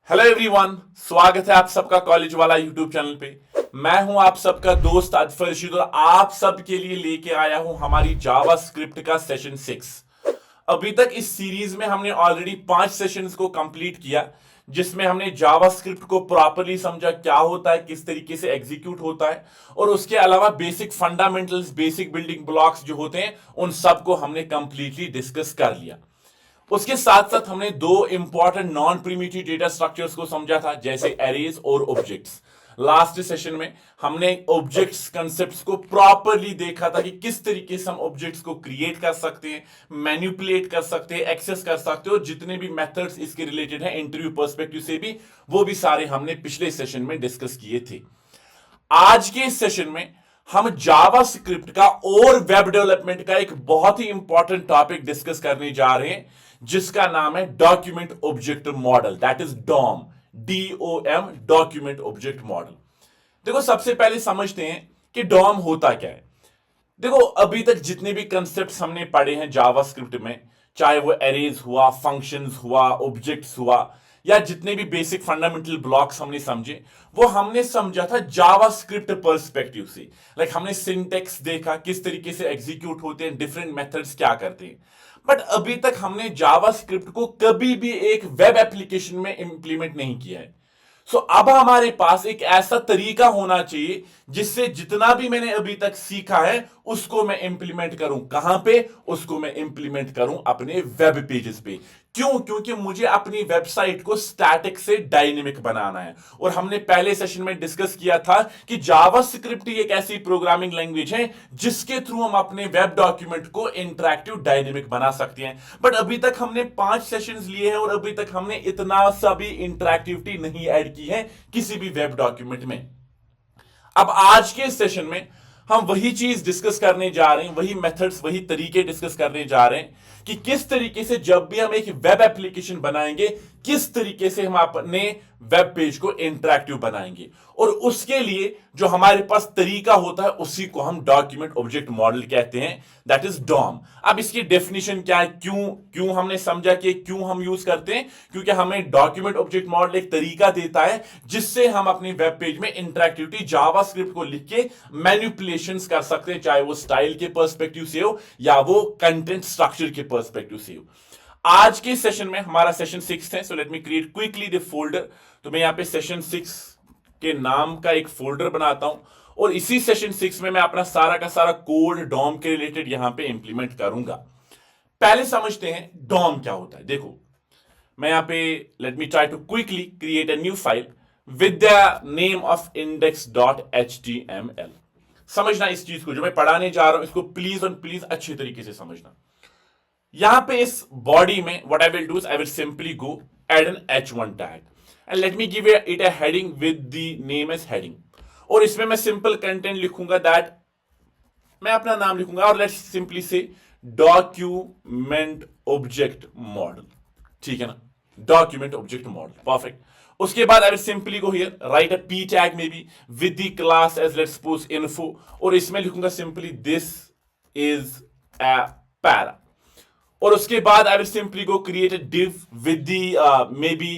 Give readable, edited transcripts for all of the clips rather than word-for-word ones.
Hello everyone, स्वागत है आप सबका कॉलेज वाला यूट्यूब चैनल पे। मैं हूं आप सबका दोस्त अदफर रशीद और आप सबके लिए लेके आया हूं हमारी जावा स्क्रिप्ट का सेशन 6। अभी तक इस सीरीज में हमने ऑलरेडी 5 सेशंस को कंप्लीट किया, जिसमें हमने जावा स्क्रिप्ट को प्रॉपरली समझा, क्या होता है, किस तरीके से एग्जीक्यूट होता है, और उसके अलावा basic fundamentals, basic building blocks जो होते हैं उन सबको हमने कंप्लीटली डिस्कस कर लिया। उसके साथ साथ हमने दो important non primitive data structures को समझा था, जैसे एरेज और ऑब्जेक्ट्स। लास्ट सेशन में हमने ऑब्जेक्ट्स कंसेप्ट्स को प्रॉपरली देखा था कि किस तरीके से हम ऑब्जेक्ट्स को क्रिएट कर सकते हैं, मैनिपुलेट कर सकते हैं, एक्सेस कर सकते हैं, और जितने भी मेथड्स इसके रिलेटेड हैं इंटरव्यू पर्सपेक्टिव से भी, वो भी सारे हमने पिछले सेशन में डिस्कस किए थे। आज के इस सेशन में हम जावा स्क्रिप्ट का और वेब डेवलपमेंट का एक बहुत ही इंपॉर्टेंट टॉपिक डिस्कस करने जा रहे हैं, जिसका नाम है document object model, that is DOM, DOM, document object model. देखो, सबसे पहले समझते हैं कि डॉम होता क्या है। देखो, अभी तक जितने भी कंसेप्ट्स हमने पढ़े हैं जावा स्क्रिप्ट में, चाहे वो एरेज हुआ, फंक्शंस हुआ, ऑब्जेक्ट्स हुआ, या जितने भी बेसिक फंडामेंटल ब्लॉक्स हमने समझे, वो हमने समझा था जावा स्क्रिप्ट पर्सपेक्टिव से। हमने सिंटेक्स देखा, किस तरीके से एग्जीक्यूट होते हैं, डिफरेंट मेथड्स क्या करते हैं। बट अभी तक हमने जावा स्क्रिप्ट को कभी भी एक वेब एप्लीकेशन में इंप्लीमेंट नहीं किया है। अब हमारे पास एक ऐसा तरीका होना चाहिए जिससे जितना भी मैंने अभी तक सीखा है उसको मैं इंप्लीमेंट करूं। कहां पे? उसको मैं इंप्लीमेंट करूं अपने वेब पेजेस पे। क्यों? क्योंकि मुझे अपनी वेबसाइट को स्टैटिक से डायनेमिक बनाना है। और हमने पहले सेशन में डिस्कस किया था कि जावा स्क्रिप्ट एक ऐसी प्रोग्रामिंग लैंग्वेज है जिसके थ्रू हम अपने वेब डॉक्यूमेंट को इंटरैक्टिव डायनेमिक बना सकते हैं। बट अभी तक हमने 5 सेशंस लिए हैं और अभी तक हमने इतना सा भी इंटरैक्टिविटी नहीं ऐड की है किसी भी वेब डॉक्यूमेंट में। अब आज के सेशन में हम वही चीज डिस्कस करने जा रहे हैं, वही मेथड्स, वही तरीके डिस्कस करने जा रहे हैं कि किस तरीके से जब भी हम एक वेब एप्लीकेशन बनाएंगे, किस तरीके से हम अपने वेब पेज को इंटरैक्टिव बनाएंगे। और उसके लिए जो हमारे पास तरीका होता है उसी को हम डॉक्यूमेंट ऑब्जेक्ट मॉडल कहते हैं, दैट इज डॉम। अब इसकी डेफिनेशन क्या है, क्यों हमने समझा कि क्यों हम यूज करते हैं? क्योंकि हमें डॉक्यूमेंट ऑब्जेक्ट मॉडल एक तरीका देता है जिससे हम अपनी वेब पेज में इंटरैक्टिविटी जावा स्क्रिप्ट को लिख के मैनिपुलेशंस कर सकते हैं, चाहे वो स्टाइल के पर्सपेक्टिव से हो या वो कंटेंट स्ट्रक्चर के पर्सपेक्टिव से हो। आज के सेशन में हमारा सेशन 6 है, सो let me create quickly the folder. तो मैं यहां पे सेशन 6 के नाम का एक फोल्डर बनाता हूं और इसी सेशन 6 में मैं अपना सारा का सारा कोड डॉम के रिलेटेड यहां पे इंप्लीमेंट करूंगा। पहले समझते हैं डॉम क्या होता है। देखो, मैं यहां पे let me try to quickly create a new file with the name of index.html। समझना इस चीज को, जो मैं पढ़ाने जा रहा हूं इसको प्लीज और प्लीज अच्छे तरीके से समझना। यहां पे इस बॉडी में what I will do is I will simply go add an h1 tag and let me give it a heading with the name as heading. और इसमें मैं सिंपल कंटेंट लिखूंगा, दैट मैं अपना नाम लिखूंगा और let's simply say document object model. ठीक है ना, डॉक्यूमेंट ऑब्जेक्ट मॉडल, परफेक्ट। उसके बाद I will simply go here write a p tag maybe with the class as let's suppose info, और इसमें लिखूंगा simply this is a para. और उसके बाद I will simply go create a div with the maybe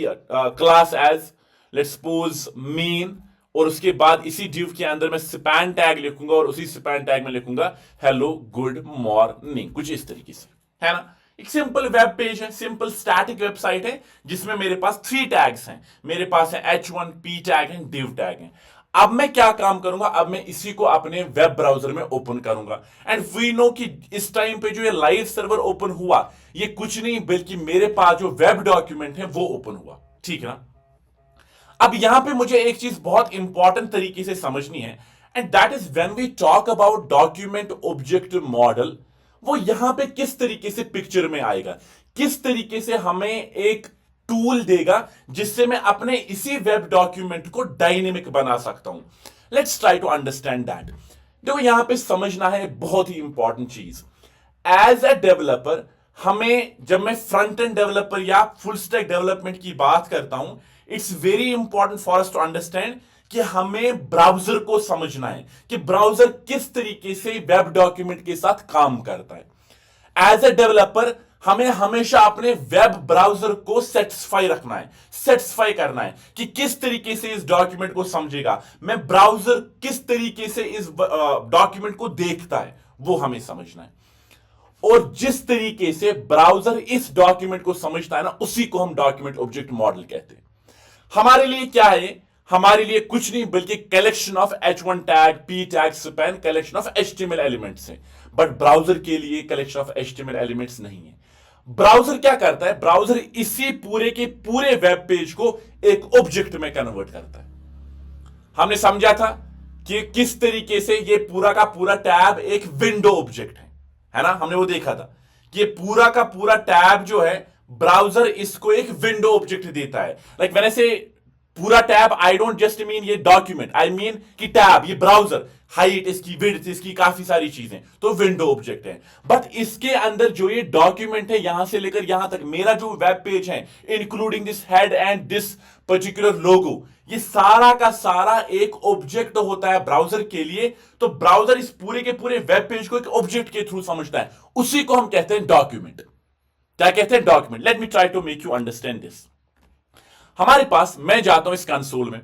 class as let's suppose main, और उसके बाद इसी div के अंदर मैं span टैग लिखूंगा और उसी span टैग में लिखूंगा हेलो गुड मॉर्निंग, कुछ इस तरीके से, है ना। एक सिंपल वेब पेज है, सिंपल स्टैटिक वेबसाइट है जिसमें मेरे पास 3 टैग्स हैं। मेरे पास है h1, p टैग है, div टैग है। अब मैं क्या काम करूंगा, अब मैं इसी को अपने वेब ब्राउजर में ओपन करूंगा। एंड वी नो कि इस टाइम पे जो ये लाइव सर्वर ओपन हुआ, ये कुछ नहीं बल्कि मेरे पास जो वेब डॉक्यूमेंट है वो ओपन हुआ। ठीक है ना। अब यहां पे मुझे एक चीज बहुत इंपॉर्टेंट तरीके से समझनी है, and that is when we talk about document object model, वो यहां पे किस तरीके से पिक्चर में आएगा, किस तरीके से हमें एक टूल देगा जिससे मैं अपने इसी वेब डॉक्यूमेंट को डायनेमिक बना सकता हूं। Let's try to understand that. देखो, यहां पे समझना है बहुत ही इंपॉर्टेंट चीज। एज अ डेवलपर, हमें जब मैं फ्रंट एंड डेवलपर या फुल स्टैक डेवलपमेंट की बात करता हूं, it's very important for us to understand कि हमें ब्राउजर को समझना है कि ब्राउजर किस तरीके से वेब डॉक्यूमेंट के साथ काम करता है। एज अ डेवलपर हमें हमेशा अपने वेब ब्राउजर को सेटिस्फाई रखना है, सेटिस्फाई करना है कि किस तरीके से इस डॉक्यूमेंट को समझेगा, मैं ब्राउजर किस तरीके से इस डॉक्यूमेंट को देखता है, वो हमें समझना है। और जिस तरीके से ब्राउजर इस डॉक्यूमेंट को समझता है ना, उसी को हम डॉक्यूमेंट ऑब्जेक्ट मॉडल कहते हैं। हमारे लिए क्या है? हमारे लिए कुछ नहीं बल्कि collection of H1 tag, P tag, span, collection of HTML elements है। बट ब्राउजर के लिए कलेक्शन ऑफ HTML एलिमेंट्स नहीं है। ब्राउजर क्या करता है? ब्राउजर इसी पूरे के पूरे वेब पेज को एक ऑब्जेक्ट में कन्वर्ट करता है। हमने समझा था कि किस तरीके से ये पूरा का पूरा टैब एक विंडो ऑब्जेक्ट है ना? हमने वो देखा था कि ये पूरा का पूरा टैब जो है, ब्राउजर इसको एक विंडो ऑब्जेक्ट देता है। लाइक व्हेन आई से पूरा tab, I don't just mean ये डॉक्यूमेंट, आई मीन कि टैब, ये ब्राउजर, हाइट इसकी, विड्थ इसकी, काफी सारी चीजें तो विंडो ऑब्जेक्ट है। बट इसके अंदर जो ये डॉक्यूमेंट है, यहां से लेकर यहां तक मेरा जो वेब पेज है, including this head and this particular logo, ये सारा का सारा एक ऑब्जेक्ट होता है ब्राउजर के लिए। तो ब्राउजर इस पूरे के पूरे वेब पेज को एक ऑब्जेक्ट के थ्रू समझता है, उसी को हम कहते हैं डॉक्यूमेंट। क्या कहते हैं? Document. Let me try to make you understand this. हमारे पास, मैं जाता हूं इस कंसोल में।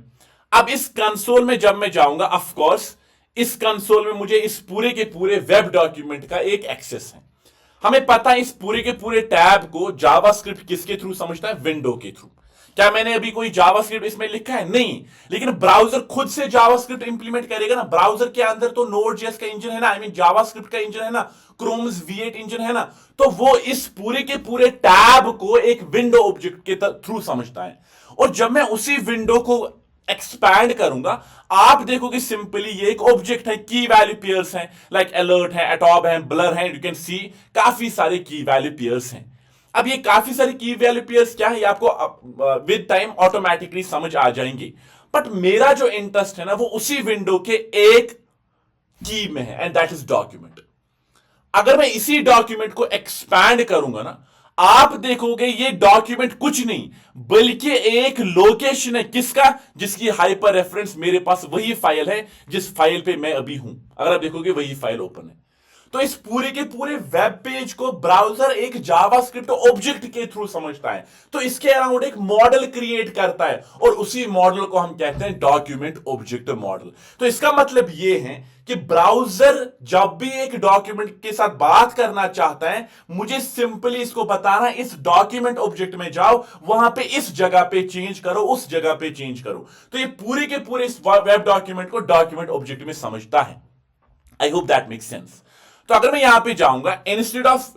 अब इस कंसोल में जब मैं जाऊंगा, ऑफ कोर्स इस कंसोल में मुझे इस पूरे के पूरे वेब डॉक्यूमेंट का एक एक्सेस है। हमें पता है इस पूरे के पूरे टैब को जावास्क्रिप्ट किसके थ्रू समझता है? विंडो के थ्रू। क्या मैंने अभी कोई जावास्क्रिप्ट इसमें लिखा है? नहीं। लेकिन ब्राउजर खुद से जावास्क्रिप्ट इंप्लीमेंट करेगा ना। ब्राउजर के अंदर तो नोड.जेएस का इंजन है ना, आई मीन जावास्क्रिप्ट का इंजन है ना, क्रोम्स V8 इंजन है ना। तो वो इस पूरे के पूरे टैब को एक विंडो ऑब्जेक्ट के थ्रू समझता है। और जब मैं उसी विंडो को एक्सपैंड करूंगा, आप देखोगे सिंपली ये एक ऑब्जेक्ट है, की वैल्यू पेयर्स हैं, लाइक अलर्ट है, एटॉब है, ब्लर है, यू कैन सी काफी सारे की वैल्यू पेयर्स हैं। अब ये काफी सारी की वैल्यू पेयर्स क्या है, ये आपको विद टाइम ऑटोमेटिकली समझ आ जाएंगे। बट मेरा जो इंटरेस्ट है ना, वो उसी विंडो के एक की में है, एंड दैट इज डॉक्यूमेंट। अगर मैं इसी डॉक्यूमेंट को एक्सपैंड करूंगा ना, आप देखोगे ये डॉक्यूमेंट कुछ नहीं बल्कि एक लोकेशन है। किसका? जिसकी हाइपर रेफरेंस मेरे पास वही फाइल है जिस फाइल पे मैं अभी हूं। अगर आप देखोगे वही फाइल ओपन है। तो इस पूरे के पूरे वेब पेज को ब्राउजर एक जावास्क्रिप्ट ऑब्जेक्ट के थ्रू समझता है। तो इसके अराउंड एक मॉडल क्रिएट करता है, और उसी मॉडल को हम कहते हैं डॉक्यूमेंट ऑब्जेक्ट मॉडल। तो इसका मतलब यह है कि ब्राउजर जब भी एक डॉक्यूमेंट के साथ बात करना चाहता है, मुझे सिंपली इसको बताना, इस डॉक्यूमेंट ऑब्जेक्ट में जाओ, वहां पे इस जगह पे चेंज करो, उस जगह पे चेंज करो। तो ये पूरे के पूरे इस वेब डॉक्यूमेंट को डॉक्यूमेंट ऑब्जेक्ट में समझता है। I hope that makes sense. तो अगर मैं यहां पे जाऊंगा, instead of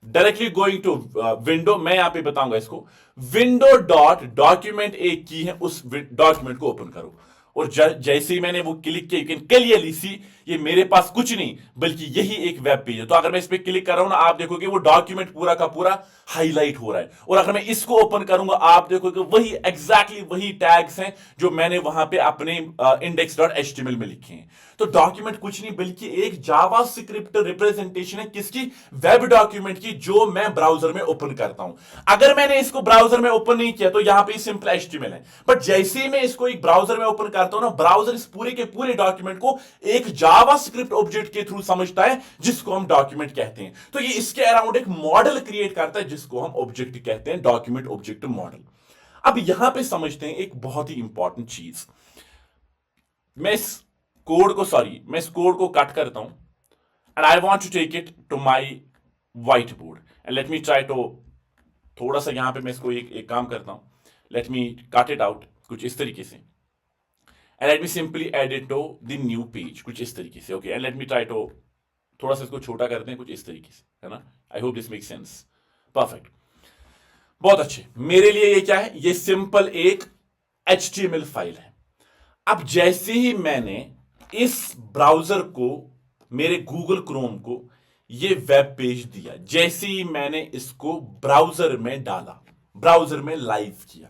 directly going to window, मैं यहां पे बताऊंगा इसको विंडो डॉट डॉक्यूमेंट एक की है, उस डॉक्यूमेंट को ओपन करो। और जैसे ही मैंने वो क्लिक किया, यू कैन क्लियरली सी ये मेरे पास कुछ नहीं बल्कि यही एक वेब पेज है। तो अगर मैं इस पे क्लिक कर रहा हूं ना, आप देखोगे वो डॉक्यूमेंट पूरा का पूरा हाईलाइट हो रहा है। और अगर मैं इसको ओपन करूंगा, आप देखोगे वही एग्जैक्टली वही टैग्स हैं जो मैंने वहां पे अपने index.html में लिखे हैं। तो डॉक्यूमेंट कुछ नहीं बल्कि एक जावास्क्रिप्ट रिप्रेजेंटेशन है, किसकी? वेब डॉक्यूमेंट की, जो मैं ब्राउजर में ओपन करता हूं। अगर मैंने इसको ब्राउजर में ओपन नहीं किया तो यहां पे सिंपल HTML है। बट जैसे ही मैं इसको एक ब्राउजर में ओपन करता हूं ना, ब्राउजर इस पूरे के पूरे डॉक्यूमेंट को एक जावास्क्रिप्ट ऑब्जेक्ट के थ्रू समझता है, जिसको हम डॉक्यूमेंट कहते हैं। तो ये इसके अराउंड एक मॉडल क्रिएट करता है, जिसको हम ऑब्जेक्ट कहते हैं, डॉक्यूमेंट ऑब्जेक्ट मॉडल। अब यहां पे समझते हैं एक बहुत ही इंपॉर्टेंट चीज। मैं इस कोड को कट करता हूं, and I want to take it to my whiteboard, and let me try to, थोड़ा सा यहां पे मैं इसको एक काम करता हूं, let me cut it out कुछ इस तरीके से, and let me simply add it to the new page कुछ इस तरीके से। Okay, and let me try to, थोड़ा सा इसको छोटा करते हैं कुछ इस तरीके से, है ना? आई hope this make sense. Perfect, बहुत अच्छे। मेरे लिए ये क्या है? ये सिंपल एक HTML फाइल है। अब जैसे ही मैंने इस ब्राउजर को, मेरे गूगल क्रोम को ये वेब पेज दिया, जैसे ही मैंने इसको ब्राउजर में डाला, ब्राउजर में लाइव किया,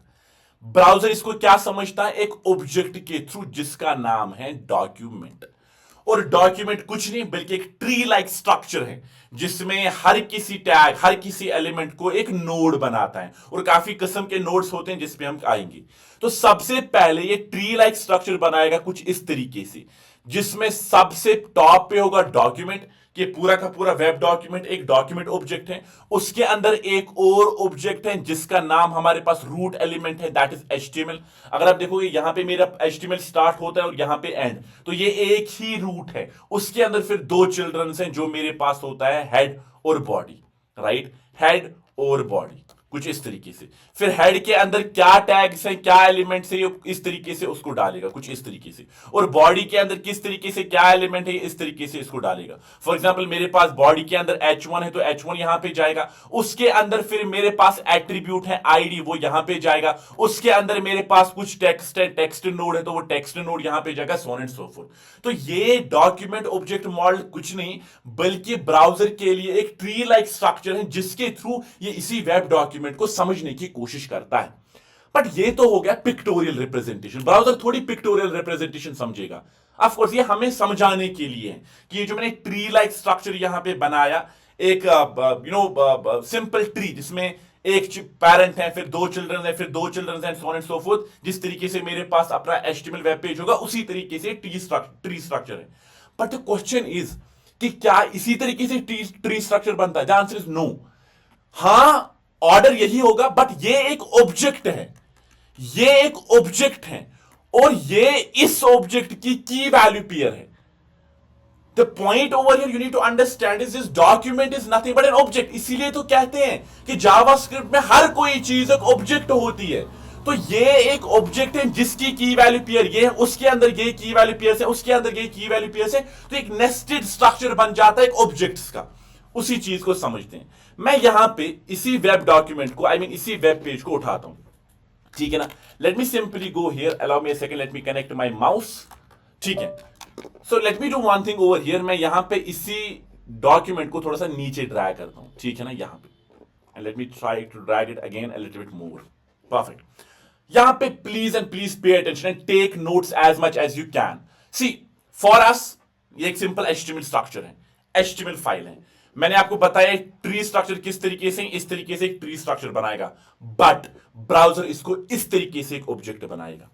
ब्राउजर इसको क्या समझता है? एक ऑब्जेक्ट के थ्रू जिसका नाम है डॉक्यूमेंट। और डॉक्यूमेंट कुछ नहीं बल्कि एक ट्री लाइक स्ट्रक्चर है, जिसमें हर किसी टैग, हर किसी एलिमेंट को एक नोड बनाता है, और काफी किस्म के नोड्स होते हैं जिसपे हम आएंगे। तो सबसे पहले ये ट्री लाइक स्ट्रक्चर बनाएगा कुछ इस तरीके से, जिसमें सबसे टॉप पे होगा डॉक्यूमेंट, कि पूरा का पूरा वेब डॉक्यूमेंट एक डॉक्यूमेंट ऑब्जेक्ट है, उसके अंदर एक और ऑब्जेक्ट है जिसका नाम हमारे पास रूट एलिमेंट है, दैट इज एचटीएमएल। अगर आप देखोगे यहां पे मेरा एचटीएमएल स्टार्ट होता है और यहां पे एंड, तो ये एक ही रूट है। उसके अंदर फिर दो चिल्ड्रंस हैं जो मेरे पास होता है हेड और बॉडी, राइट, हेड और बॉडी, कुछ इस तरीके से। फिर हेड के अंदर क्या टैग्स हैं, क्या एलिमेंट्स है, इस तरीके से उसको डालेगा, कुछ इस तरीके से। और बॉडी के अंदर किस तरीके से क्या एलिमेंट है, इस तरीके से इसको डालेगा। फॉर एग्जांपल मेरे पास बॉडी के अंदर H1 है तो H1 यहां पे जाएगा। उसके अंदर फिर मेरे पास एट्रीब्यूट है ID, वो यहां पे जाएगा। उसके अंदर मेरे पास कुछ टेक्स्ट है, टेक्स्ट नोड है तो वो टेक्स्ट नोड यहां पे जाएगा, सो ऑन एंड सो फोर्थ। तो ये डॉक्यूमेंट ऑब्जेक्ट मॉडल कुछ नहीं बल्कि ब्राउजर के लिए एक ट्री लाइक स्ट्रक्चर है जिसके थ्रू ये इसी वेब डॉक्यूमेंट को समझने की कोशिश करता है। बट ये तो हो गया पिक्टोरियल रिप्रेजेंटेशन। ब्राउजर थोड़ी पिक्टोरियल रिप्रेजेंटेशन समझेगा, ऑफ कोर्स ये हमें समझाने के लिए है कि ये जो मैंने ट्री लाइक स्ट्रक्चर यहां पे बनाया, एक सिंपल ट्री जिसमें एक पेरेंट है, फिर दो चिल्ड्रन है, फिर दो चिल्ड्रन है, सो ऑन एंड सो फोर्थ। जिस तरीके से मेरे पास अपना एचटीएमएल वेब पेज होगा उसी तरीके से ट्री स्ट्रक्चर है। बट द क्वेश्चन इज कि क्या इसी तरीके से ट्री स्ट्रक्चर बनता है? The answer is no. हां, ऑर्डर यही होगा, बट ये एक ऑब्जेक्ट है, ये एक ऑब्जेक्ट है और ये इस ऑब्जेक्ट की वैल्यू पेयर है। The point over here you need to understand is this document is nothing but an object. इसीलिए तो कहते हैं कि जावास्क्रिप्ट में हर कोई चीज एक ऑब्जेक्ट होती है। तो ये एक ऑब्जेक्ट है जिसकी की वैल्यू पेयर ये है, उसके अंदर ये की वैल्यू पेयर है, उसके अंदर ये की वैल्यू पेयर है। तो एक नेस्टेड स्ट्रक्चर बन जाता है एक ऑब्जेक्ट्स का। उसी चीज को समझते हैं। मैं यहां पे इसी वेब डॉक्यूमेंट को, आई मीन इसी वेब पेज को उठाता हूं, ठीक है ना। Let me simply go here, allow me a second, let me connect my mouse, ठीक है। सो let me do one thing over here. मैं यहां पे इसी डॉक्यूमेंट को थोड़ा सा नीचे ड्रैग करता हूं, ठीक है ना, यहां पे, and let me try to drag it again a little bit more, perfect. यहां पे please and please pay attention and take notes as much as you can. See for us ये एक सिंपल एचटीएमएल स्ट्रक्चर है, HTML file है। मैंने आपको बताया tree structure किस तरीके से, इस तरीके से एक ट्री स्ट्रक्चर बनाएगा, बट ब्राउजर इसको इस तरीके से एक ऑब्जेक्ट बनाएगा।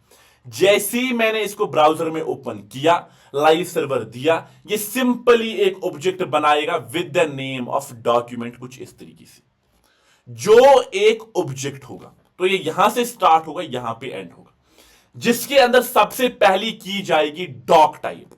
जैसे ही मैंने इसको ब्राउजर में ओपन किया, लाइव सर्वर दिया, ये सिंपली एक ऑब्जेक्ट बनाएगा with the name of document, कुछ इस तरीके से, जो एक ऑब्जेक्ट होगा। तो ये यहां से स्टार्ट होगा, यहां पे एंड होगा, जिसके अंदर सबसे पहली की जाएगी डॉक टाइप।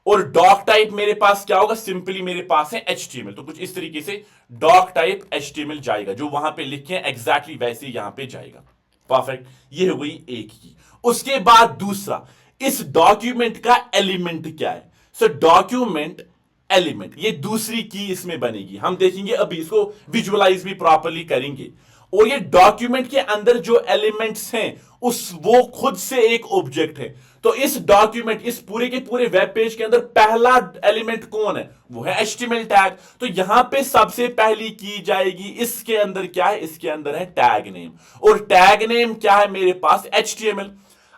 और डॉक टाइप मेरे पास क्या होगा? सिंपली मेरे पास है HTML, तो कुछ इस तरीके से डॉक टाइप HTML जाएगा, जो वहां पे लिखे हैं एग्जैक्टली वैसे यहां पे जाएगा, परफेक्ट। ये हो गई एक की। उसके बाद दूसरा, इस डॉक्यूमेंट का एलिमेंट क्या है? सो डॉक्यूमेंट एलिमेंट, ये दूसरी की इसमें बनेगी। हम देखेंगे अभी, इसको विजुअलाइज भी प्रॉपर्ली करेंगे। और ये डॉक्यूमेंट के अंदर जो एलिमेंट्स हैं वो खुद से एक ऑब्जेक्ट है। तो इस डॉक्यूमेंट, इस पूरे के पूरे वेब पेज के अंदर पहला एलिमेंट कौन है? वो है HTML टैग। तो यहां पे सबसे पहली की जाएगी, इसके अंदर क्या है? इसके अंदर है टैग नेम। और टैग नेम क्या है मेरे पास? HTML।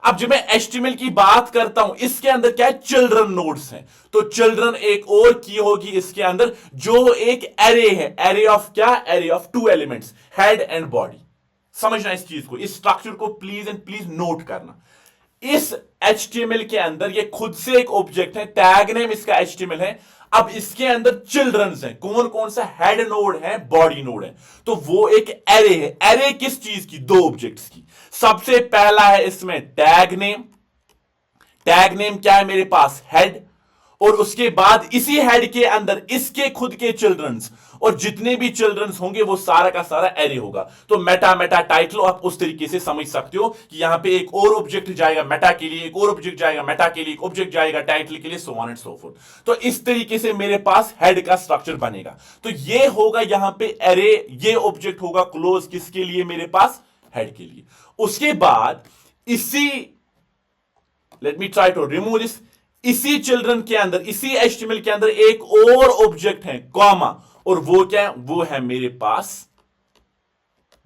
अब जब मैं HTML की बात करता हूं, इसके अंदर क्या है? चिल्ड्रन नोड्स हैं। तो चिल्ड्रन एक और की होगी इसके अंदर, जो एक एरे है। एरे ऑफ क्या? Array of 2 elements, head and body. समझना इस चीज को, इस स्ट्रक्चर को प्लीज एंड प्लीज नोट करना। इस HTML के अंदर ये खुद से एक ऑब्जेक्ट है, टैग नेम इसका HTML है। अब इसके अंदर चिल्ड्रंस हैं, कौन कौन सा? हेड नोड है, बॉडी नोड है। तो वो एक एरे है। एरे किस चीज की? 2 ऑब्जेक्ट्स की। सबसे पहला है इसमें टैग नेम। टैग नेम क्या है मेरे पास? हेड। और उसके बाद इसी हेड के अंदर इसके खुद के चिल्ड्रंस, और जितने भी चिल्ड्रंस होंगे वो सारा का सारा एरे होगा। तो मेटा मेटा टाइटल आप उस तरीके से समझ सकते हो कि यहां पे एक और ऑब्जेक्ट जाएगा मेटा के लिए, एक और ऑब्जेक्ट जाएगा मेटा के लिए, एक ऑब्जेक्ट जाएगा टाइटल के लिए, सो ऑन एंड सो फोर्थ। तो इस तरीके से मेरे पास हेड का स्ट्रक्चर बनेगा। तो ये होगा यहां पे एरे, ये ऑब्जेक्ट होगा क्लोज किसके लिए? मेरे पास हेड के लिए। उसके बाद इसी, let me try to remove this, इसी चिल्ड्रन के अंदर, इसी HTML के अंदर एक और ऑब्जेक्ट है, कॉमा। और वो क्या है? वो है मेरे पास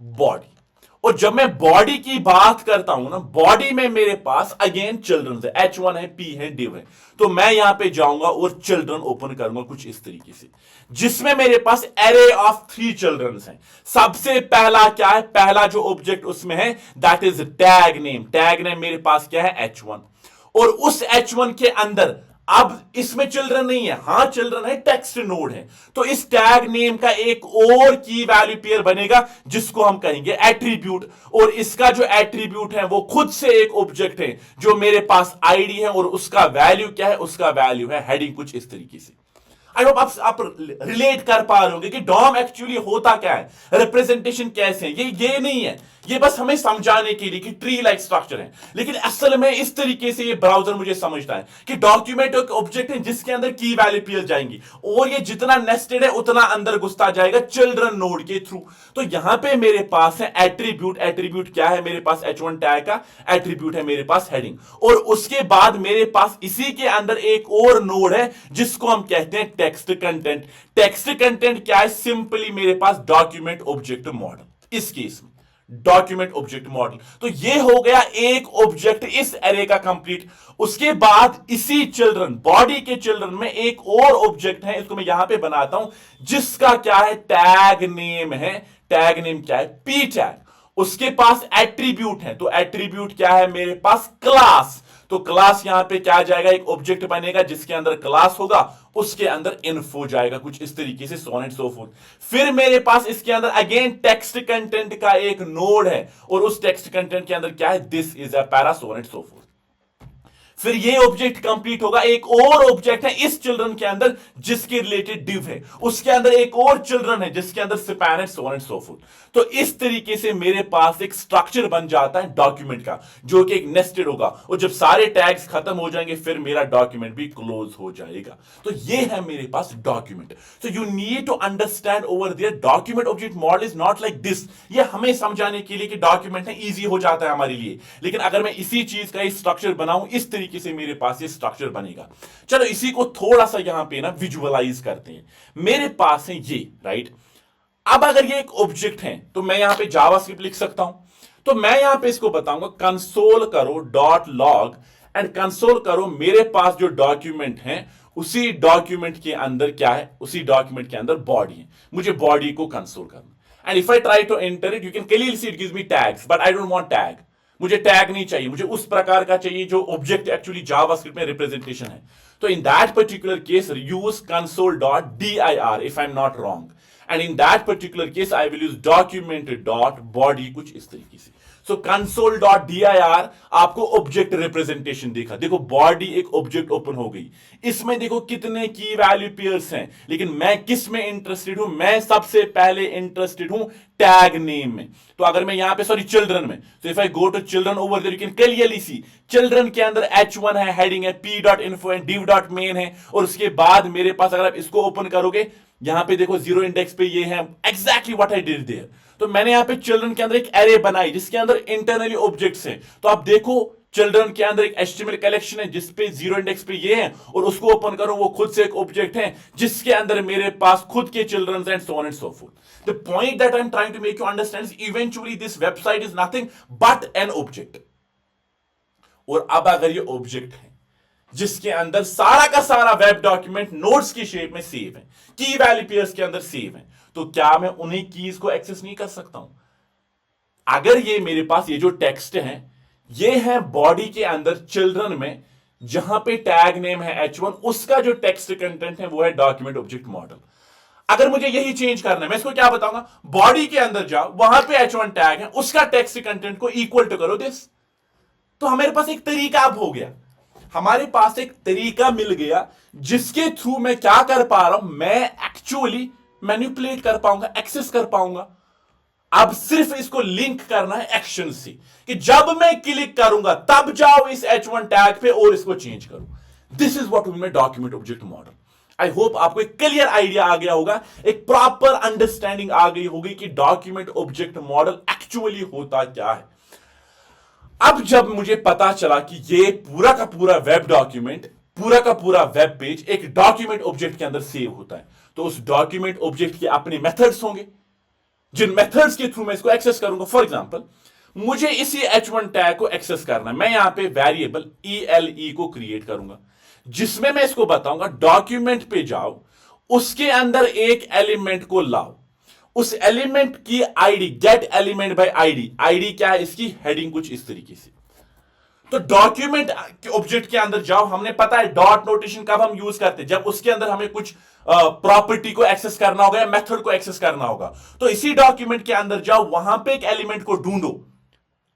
बॉडी। और जब मैं बॉडी की बात करता हूं ना, बॉडी में मेरे पास अगेन चिल्ड्रन है, H1 है, P है, div है। तो मैं यहां पे जाऊंगा और चिल्ड्रन ओपन करूंगा कुछ इस तरीके से, जिसमें मेरे पास एरे ऑफ 3 चिल्ड्रन हैं। सबसे पहला क्या है? पहला जो ऑब्जेक्ट उसमें है that is tag name. Tag name मेरे पास क्या है? H1। और उस H1 के अंदर अब इसमें चिल्ड्रन नहीं है, हां चिल्ड्रन है, टेक्स्ट नोड है। तो इस टैग नेम का एक और की वैल्यू पेयर बनेगा जिसको हम कहेंगे एट्रीब्यूट। और इसका जो एट्रीब्यूट है वो खुद से एक ऑब्जेक्ट है जो मेरे पास आईडी है, और उसका वैल्यू क्या है, उसका वैल्यू है हेडिंग, कुछ इस तरीके से। आई होप आप रिलेट कर पा रहे होंगे कि डॉम एक्चुअली होता क्या है, रिप्रेजेंटेशन कैसे है। ये नहीं है, ये बस हमें समझाने के लिए कि ट्री लाइक स्ट्रक्चर है। लेकिन असल में इस तरीके से ये ब्राउजर मुझे समझता है कि डॉक्यूमेंट एक ऑब्जेक्ट है जिसके अंदर की वैल्यू पेयर जाएंगी, और ये जितना नेस्टेड है उतना अंदर घुसता जाएगा चिल्ड्रन नोड के थ्रू। तो यहां पे मेरे पास है एट्रीब्यूट। एट्रीब्यूट क्या है, मेरे पास H1 टैग का एट्रीब्यूट है, मेरे पास हेडिंग। और उसके बाद मेरे पास इसी के अंदर एक और नोड है जिसको हम कहते हैं टेक्स्ट कंटेंट। टेक्स्ट कंटेंट क्या है, सिंपली मेरे पास डॉक्यूमेंट ऑब्जेक्ट मॉडल। इस केस में डॉक्यूमेंट ऑब्जेक्ट मॉडल। तो ये हो गया एक ऑब्जेक्ट इस एरे का कंप्लीट। उसके बाद इसी चिल्ड्रन, बॉडी के चिल्ड्रन में एक और ऑब्जेक्ट है, इसको मैं यहां पे बनाता हूं, जिसका क्या है, टैग नेम है। टैग नेम क्या है, पी टैग। उसके पास एट्रीब्यूट है, तो एट्रीब्यूट क्या है, मेरे पास क्लास। तो क्लास यहां पे क्या जाएगा, एक ऑब्जेक्ट बनेगा जिसके अंदर क्लास होगा, उसके अंदर इन्फो जाएगा, कुछ इस तरीके से, सो ऑन एंड सो फोर्थ। फिर मेरे पास इसके अंदर अगेन टेक्स्ट कंटेंट का एक नोड है, और उस टेक्स्ट कंटेंट के अंदर क्या है, this is a para, so on and so fourth. फिर ये ऑब्जेक्ट कंप्लीट होगा। एक और ऑब्जेक्ट है इस चिल्ड्रन के अंदर जिसके रिलेटेड डिव है, उसके अंदर एक और चिल्ड्रन है जिसके अंदर स्पैन है, सो एंड सो फोर्थ। तो इस तरीके से मेरे पास एक स्ट्रक्चर बन जाता है डॉक्यूमेंट का, जो कि एक नेस्टेड होगा, और जब सारे टैग्स खत्म हो जाएंगे फिर मेरा डॉक्यूमेंट भी क्लोज हो जाएगा। तो ये है मेरे पास document. So you need to understand over there document object model is not like this. ये हमें समझाने के लिए कि डॉक्यूमेंट है, इजी हो जाता है हमारे लिए। लेकिन अगर मैं इसी चीज का स्ट्रक्चर बनाऊं, इस तरीके से मेरे पास ये स्ट्रक्चर बनेगा। चलो इसी को थोड़ा सा यहां पे ना विजुअलाइज करते हैं। मेरे पास है ये, राइट। अब अगर ये एक ऑब्जेक्ट है तो मैं यहां पे जावास्क्रिप्ट लिख सकता हूं। तो मैं यहां पे इसको बताऊंगा कंसोल करो डॉट लॉग, एंड कंसोल करो मेरे पास जो डॉक्यूमेंट है उसी डॉक्यूमेंट के अंदर क्या है, उसी डॉक्यूमेंट के अंदर बॉडी है, मुझे बॉडी को कंसोल करना। And if I try to enter it, you can clearly see it gives me tags, but I don't want tag. मुझे टैग नहीं चाहिए, मुझे उस प्रकार का चाहिए जो ऑब्जेक्ट एक्चुअली जावास्क्रिप्ट में रिप्रेजेंटेशन है। तो in that particular case use console.dir if I'm not wrong, and in that particular case I will use document.body, कुछ इस तरीके से। सो console.dir आपको ऑब्जेक्ट रिप्रेजेंटेशन देखा, देखो बॉडी एक ऑब्जेक्ट ओपन हो गई, इसमें देखो कितने की वैल्यू पेयर्स हैं। लेकिन मैं किस में इंटरेस्टेड हूं, मैं सबसे पहले इंटरेस्टेड हूं टैग नेम में। तो अगर मैं यहां पे, सॉरी चिल्ड्रन में, तो if I go to children over there, you can clearly see children के अंदर H1 है, हेडिंग है, p.info है, div.main है, और उसके बाद मेरे पास अगर आप इसको ओपन करोगे, यहां पे देखो जीरो इंडेक्स पे ये है, exactly what I did there. तो मैंने यहां पे चिल्ड्रन के अंदर एक एरे बनाई जिसके अंदर इंटरनली ऑब्जेक्ट्स हैं। तो आप देखो चिल्ड्रन के अंदर एक HTML कलेक्शन है जिसपे जीरो इंडेक्स पे ये है, और उसको ओपन करो, वो खुद से एक ऑब्जेक्ट है जिसके अंदर मेरे पास खुद के children and so on and so forth. The point that I am trying to make you understand is eventually this website is nothing but an object. और अब अगर ये ऑब्जेक्ट है जिसके अंदर सारा का सारा वेब डॉक्यूमेंट नोट्स की शेप में सेव है, की वैल्यू पेयर्स के अंदर सेव है, तो क्या मैं उन्हीं कीज को एक्सेस नहीं कर सकता हूं? अगर ये मेरे पास ये जो टेक्स्ट है, ये है बॉडी के अंदर चिल्ड्रन में, जहां पे टैग नेम है H1, उसका जो टेक्स्ट कंटेंट है वो है डॉक्यूमेंट ऑब्जेक्ट मॉडल। अगर मुझे यही चेंज करना है, मैं इसको क्या बताऊंगा, बॉडी के अंदर जाओ, वहां पे H1 टैग है, उसका टेक्स्ट कंटेंट को इक्वल टू करो दिस। तो हमारे पास एक तरीका अब हो गया, हमारे पास एक तरीका मिल गया जिसके थ्रू मैं क्या कर पा रहा हूं, मैं एक्चुअली मैनिपुलेट कर पाऊंगा, एक्सेस कर पाऊंगा। अब सिर्फ इसको लिंक करना है एक्शन से, कि जब मैं क्लिक करूंगा तब जाओ इस H1 टैग पे और इसको चेंज करो। This is what we mean document object model. I hope आपको एक क्लियर आइडिया आ गया होगा, एक प्रॉपर अंडरस्टैंडिंग आ गई होगी कि डॉक्यूमेंट ऑब्जेक्ट मॉडल एक्चुअली होता क्या है। अब जब मुझे पता चला कि ये पूरा का पूरा वेब डॉक्यूमेंट, पूरा का पूरा वेब पेज एक डॉक्यूमेंट ऑब्जेक्ट के अंदर सेव होता है, तो उस डॉक्यूमेंट ऑब्जेक्ट के अपने मेथड्स होंगे जिन मेथड्स के थ्रू मैं इसको एक्सेस करूंगा। फॉर एग्जांपल, मुझे इसी H1 टैग को एक्सेस करना है, मैं यहां पे वेरिएबल ELE को क्रिएट करूंगा जिसमें मैं इसको बताऊंगा डॉक्यूमेंट पे जाओ, उसके अंदर एक एलिमेंट को लाओ, उस एलिमेंट की ID, gate element by ID. ID क्या है इसकी, हेडिंग कुछ इस तरीके से। तो डॉक्यूमेंट के ऑब्जेक्ट के अंदर जाओ, हमने पता है डॉट नोटेशन कब हम यूज करते हैं, जब उसके अंदर हमें कुछ प्रॉपर्टी को एक्सेस करना होगा या मेथड को एक्सेस करना होगा। तो इसी डॉक्यूमेंट के अंदर जाओ, वहां पे एक एलिमेंट को ढूंढो।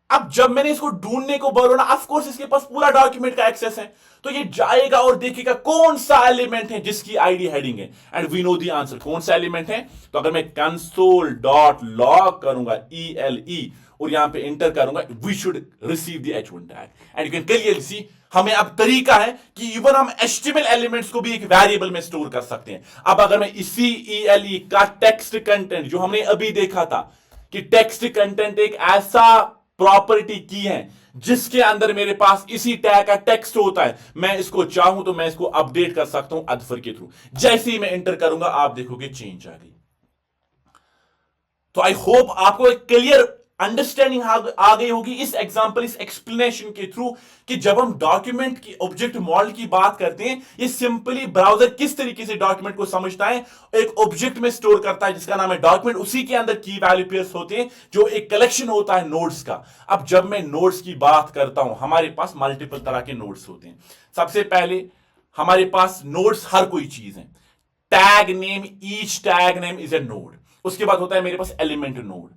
अब जब मैंने इसको ढूंढने को बोला ना, ऑफ कोर्स इसके पास पूरा डॉक्यूमेंट का एक्सेस है, तो ये जाएगा और देखेगा कौन सा एलिमेंट है जिसकी आईडी हेडिंग है, and we know the answer कौन सा एलिमेंट है। तो अगर मैं कंसोल डॉट लॉग करूंगा ELE और यहां पे इंटर करूंगा, we should receive the H1 tag and you can clearly see हमें अब तरीका है कि इवन हम HTML एलिमेंट्स को भी एक वेरिएबल में स्टोर कर सकते हैं। अब अगर मैं इसी ELE का टेक्स्ट कंटेंट जो हमने अभी देखा था कि टेक्स्ट कंटेंट एक ऐसा प्रॉपर्टी की है जिसके अंदर मेरे पास इसी टैग का टेक्स्ट होता है, मैं इसको चाहूं तो मैं इसको अपडेट कर सकता हूं अदफर के थ्रू। जैसे ही मैं एंटर करूंगा आप देखोगे चेंज आ गई। तो आई होप आपको एक क्लियर अंडरस्टैंडिंग आ गई होगी इस एग्जांपल, इस एक्सप्लेनेशन के थ्रू कि जब हम डॉक्यूमेंट की ऑब्जेक्ट मॉडल की बात करते हैं, ये सिंपली ब्राउजर किस तरीके से डॉक्यूमेंट को समझता है, एक ऑब्जेक्ट में स्टोर करता है जिसका नाम है डॉक्यूमेंट, उसी के अंदर की वैल्यू पेयर्स होते हैं जो एक कलेक्शन होता है नोड्स का। अब जब मैं नोड्स की बात करता हूं, हमारे पास मल्टीपल तरह के नोड्स होते हैं। सबसे पहले हमारे पास नोड्स हर कोई चीज है, tag name, each tag name is a node. उसके बाद होता है मेरे पास एलिमेंट नोड।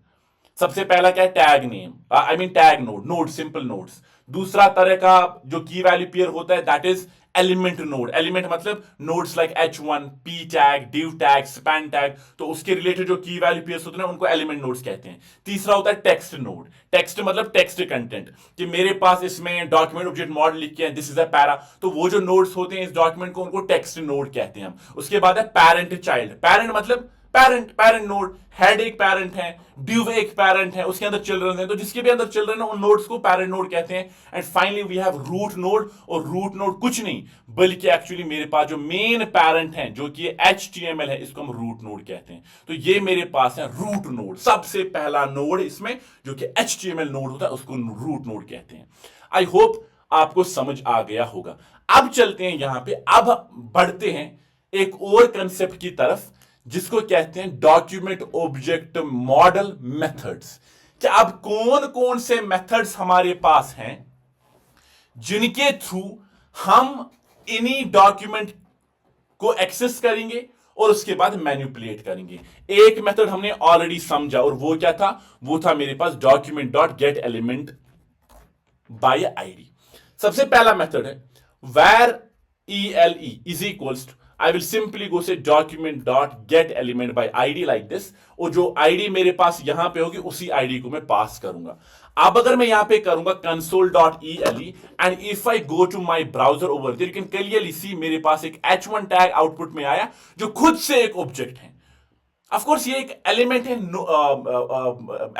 सबसे पहला क्या है, tag name, I mean tag node, node simple nodes. दूसरा तरह का जो की वैल्यू पेयर होता है that is element node. Element मतलब nodes like H1, P tag, div tag, span tag, तो उसके रिलेटेड जो की वैल्यू पेयर्स होते हैं उनको एलिमेंट नोड्स कहते हैं। तीसरा होता है टेक्स्ट नोड। टेक्स्ट मतलब टेक्स्ट कंटेंट, कि मेरे पास इसमें डॉक्यूमेंट ऑब्जेक्ट मॉडल लिख के है, दिस इज अ पैरा, तो वो जो नोड्स होते हैं इस डॉक्यूमेंट को उनको टेक्स्ट नोड कहते हैं हम। उसके बाद है पैरेंट चाइल्ड। पैरेंट मतलब पैरेंट नोड, हेड एक पैरेंट है, ड्यू एक पैरेंट है, उसके अंदर चिल्ड्रन है, तो जिसके भी अंदर चिल्ड्रन है उन नोड्स को पैरेंट नोड कहते हैं। And finally we have root node, और रूट नोड कुछ नहीं बल्कि एक्चुअली मेरे पास जो मेन पैरेंट है जो कि HTML है, इसको हम रूट नोड कहते हैं। तो ये मेरे पास है रूट नोड, सबसे पहला नोड इसमें जो कि HTML नोड होता है उसको रूट नोड कहते हैं। आई होप आपको समझ आ गया होगा। अब चलते हैं यहां पे, अब बढ़ते हैं एक और कंसेप्ट की तरफ जिसको कहते हैं डॉक्यूमेंट ऑब्जेक्ट मॉडल मेथड्स। कि अब कौन कौन से मेथड्स हमारे पास हैं जिनके थ्रू हम इन्हीं डॉक्यूमेंट को एक्सेस करेंगे और उसके बाद मैनिपुलेट करेंगे। एक मेथड हमने ऑलरेडी समझा, और वो क्या था, वो था मेरे पास document dot get element by ID. सबसे पहला मेथड है where ELE is equals to, I will simply go say document dot get element by ID like this, और जो ID मेरे पास यहां पे होगी उसी ID को मैं पास करूंगा। अब अगर मैं यहां पे करूंगा console.ele and if I go to my browser over there, you can clearly see मेरे पास एक H1 टैग आउटपुट में आया जो खुद से एक ऑब्जेक्ट है। ऑफ कोर्स ये एक एलिमेंट है,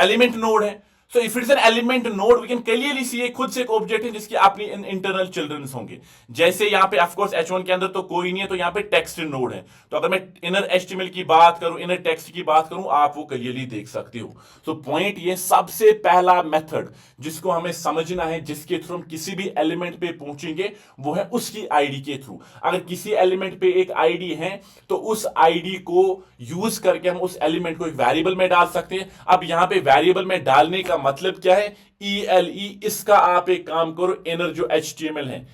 एलिमेंट नोड है। So if it's an element node we can clearly see ये खुद से एक ऑब्जेक्ट है जिसकी अपनी इंटरनल चिल्ड्रंस होंगे। जैसे यहां पे ऑफ कोर्स H1 के अंदर तो कोई नहीं है, तो यहां पे टेक्स्ट नोड है। तो अगर मैं इनर HTML की बात करूं, इनर टेक्स्ट की बात करूं, आप वो क्लियरली देख सकते हो। सो पॉइंट ये सबसे पहला मेथड जिसको हमें समझना है, जिसके थ्रू हम किसी भी एलिमेंट पे पहुंचेंगे, वो है उसकी आईडी के थ्रू। अगर किसी एलिमेंट पे एक आईडी है तो उस आईडी को यूज करके हम उस एलिमेंट को एक वेरिएबल में डाल सकते हैं। अब यहां पे वेरिएबल में डालने का मतलब क्या है, ELE, इसका आप एक काम करो, इनर जो HTML है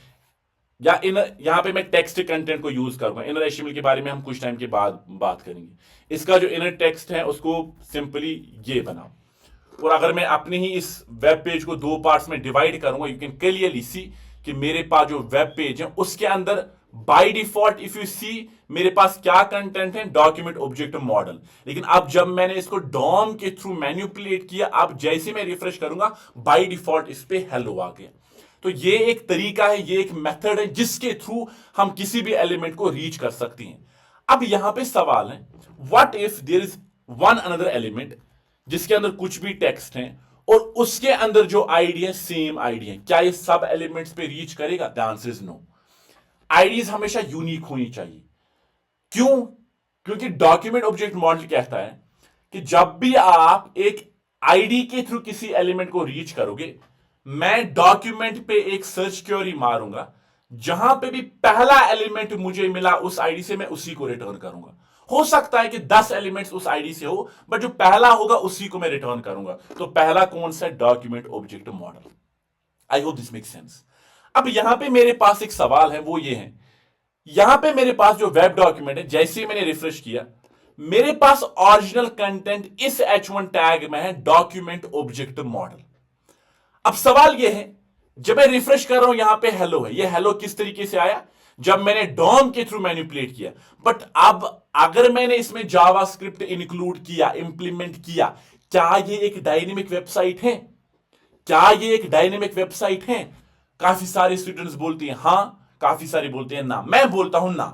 या इनर, यहां पे मैं टेक्स्ट कंटेंट को यूज करूंगा। इनर HTML के बारे में हम कुछ टाइम के बाद बात करेंगे। इसका जो इनर टेक्स्ट है उसको सिंपली ये बनाओ, और अगर मैं अपने ही इस वेब पेज को दो पार्ट्स में डिवाइड करूंगा, यू कैन क्लियरली सी कि मेरे पास जो वेब पेज है उसके अंदर by default if you see मेरे पास क्या कंटेंट है, डॉक्यूमेंट ऑब्जेक्ट मॉडल। लेकिन अब जब मैंने इसको डॉम के थ्रू मैनिपुलेट किया, अब जैसे मैं रिफ्रेश करूंगा बाय डिफॉल्ट इस पे हेलो आ गया। तो ये एक तरीका है, ये एक मेथड है जिसके थ्रू हम किसी भी एलिमेंट को रीच कर सकते हैं। अब यहां पे सवाल है, what if there is one another element जिसके अंदर कुछ भी टेक्स्ट है और उसके अंदर जो आईडी है सेम आईडी है, क्या ये सब एलिमेंट्स पे रीच करेगा? The answer is no. IDs हमेशा यूनिक होनी चाहिए। क्यों? क्योंकि डॉक्यूमेंट ऑब्जेक्ट मॉडल कहता है कि जब भी आप एक आईडी के थ्रू किसी एलिमेंट को रीच करोगे, मैं डॉक्यूमेंट पे एक सर्च क्वेरी मारूंगा, जहां पे भी पहला एलिमेंट मुझे मिला उस आईडी से मैं उसी को रिटर्न करूंगा। हो सकता है कि 10 एलिमेंट्स उस आईडी से हो, बट जो पहला होगा उसी को मैं रिटर्न करूंगा। तो पहला कौन सा? Document object model. I hope this make sense. अब यहां पे मेरे पास एक सवाल है, वो ये है, यहां पे मेरे पास जो वेब डॉक्यूमेंट है, जैसे ही मैंने रिफ्रेश किया, मेरे पास ओरिजिनल कंटेंट इस H1 टैग में है, डॉक्यूमेंट ऑब्जेक्ट मॉडल। अब सवाल यह है, जब मैं रिफ्रेश कर रहा हूं, यहां पे हेलो है, ये हेलो किस तरीके से आया, जब मैंने डॉम के थ्रू मैनिपुलेट किया। बट अब अगर मैंने इसमें जावास्क्रिप्ट इंक्लूड किया, इंप्लीमेंट किया, क्या ये एक डायनेमिक वेबसाइट है? क्या ये एक डायनेमिक वेबसाइट है? काफी सारे स्टूडेंट्स बोलते हैं हां, काफी सारे बोलते हैं ना। मैं बोलता हूं ना।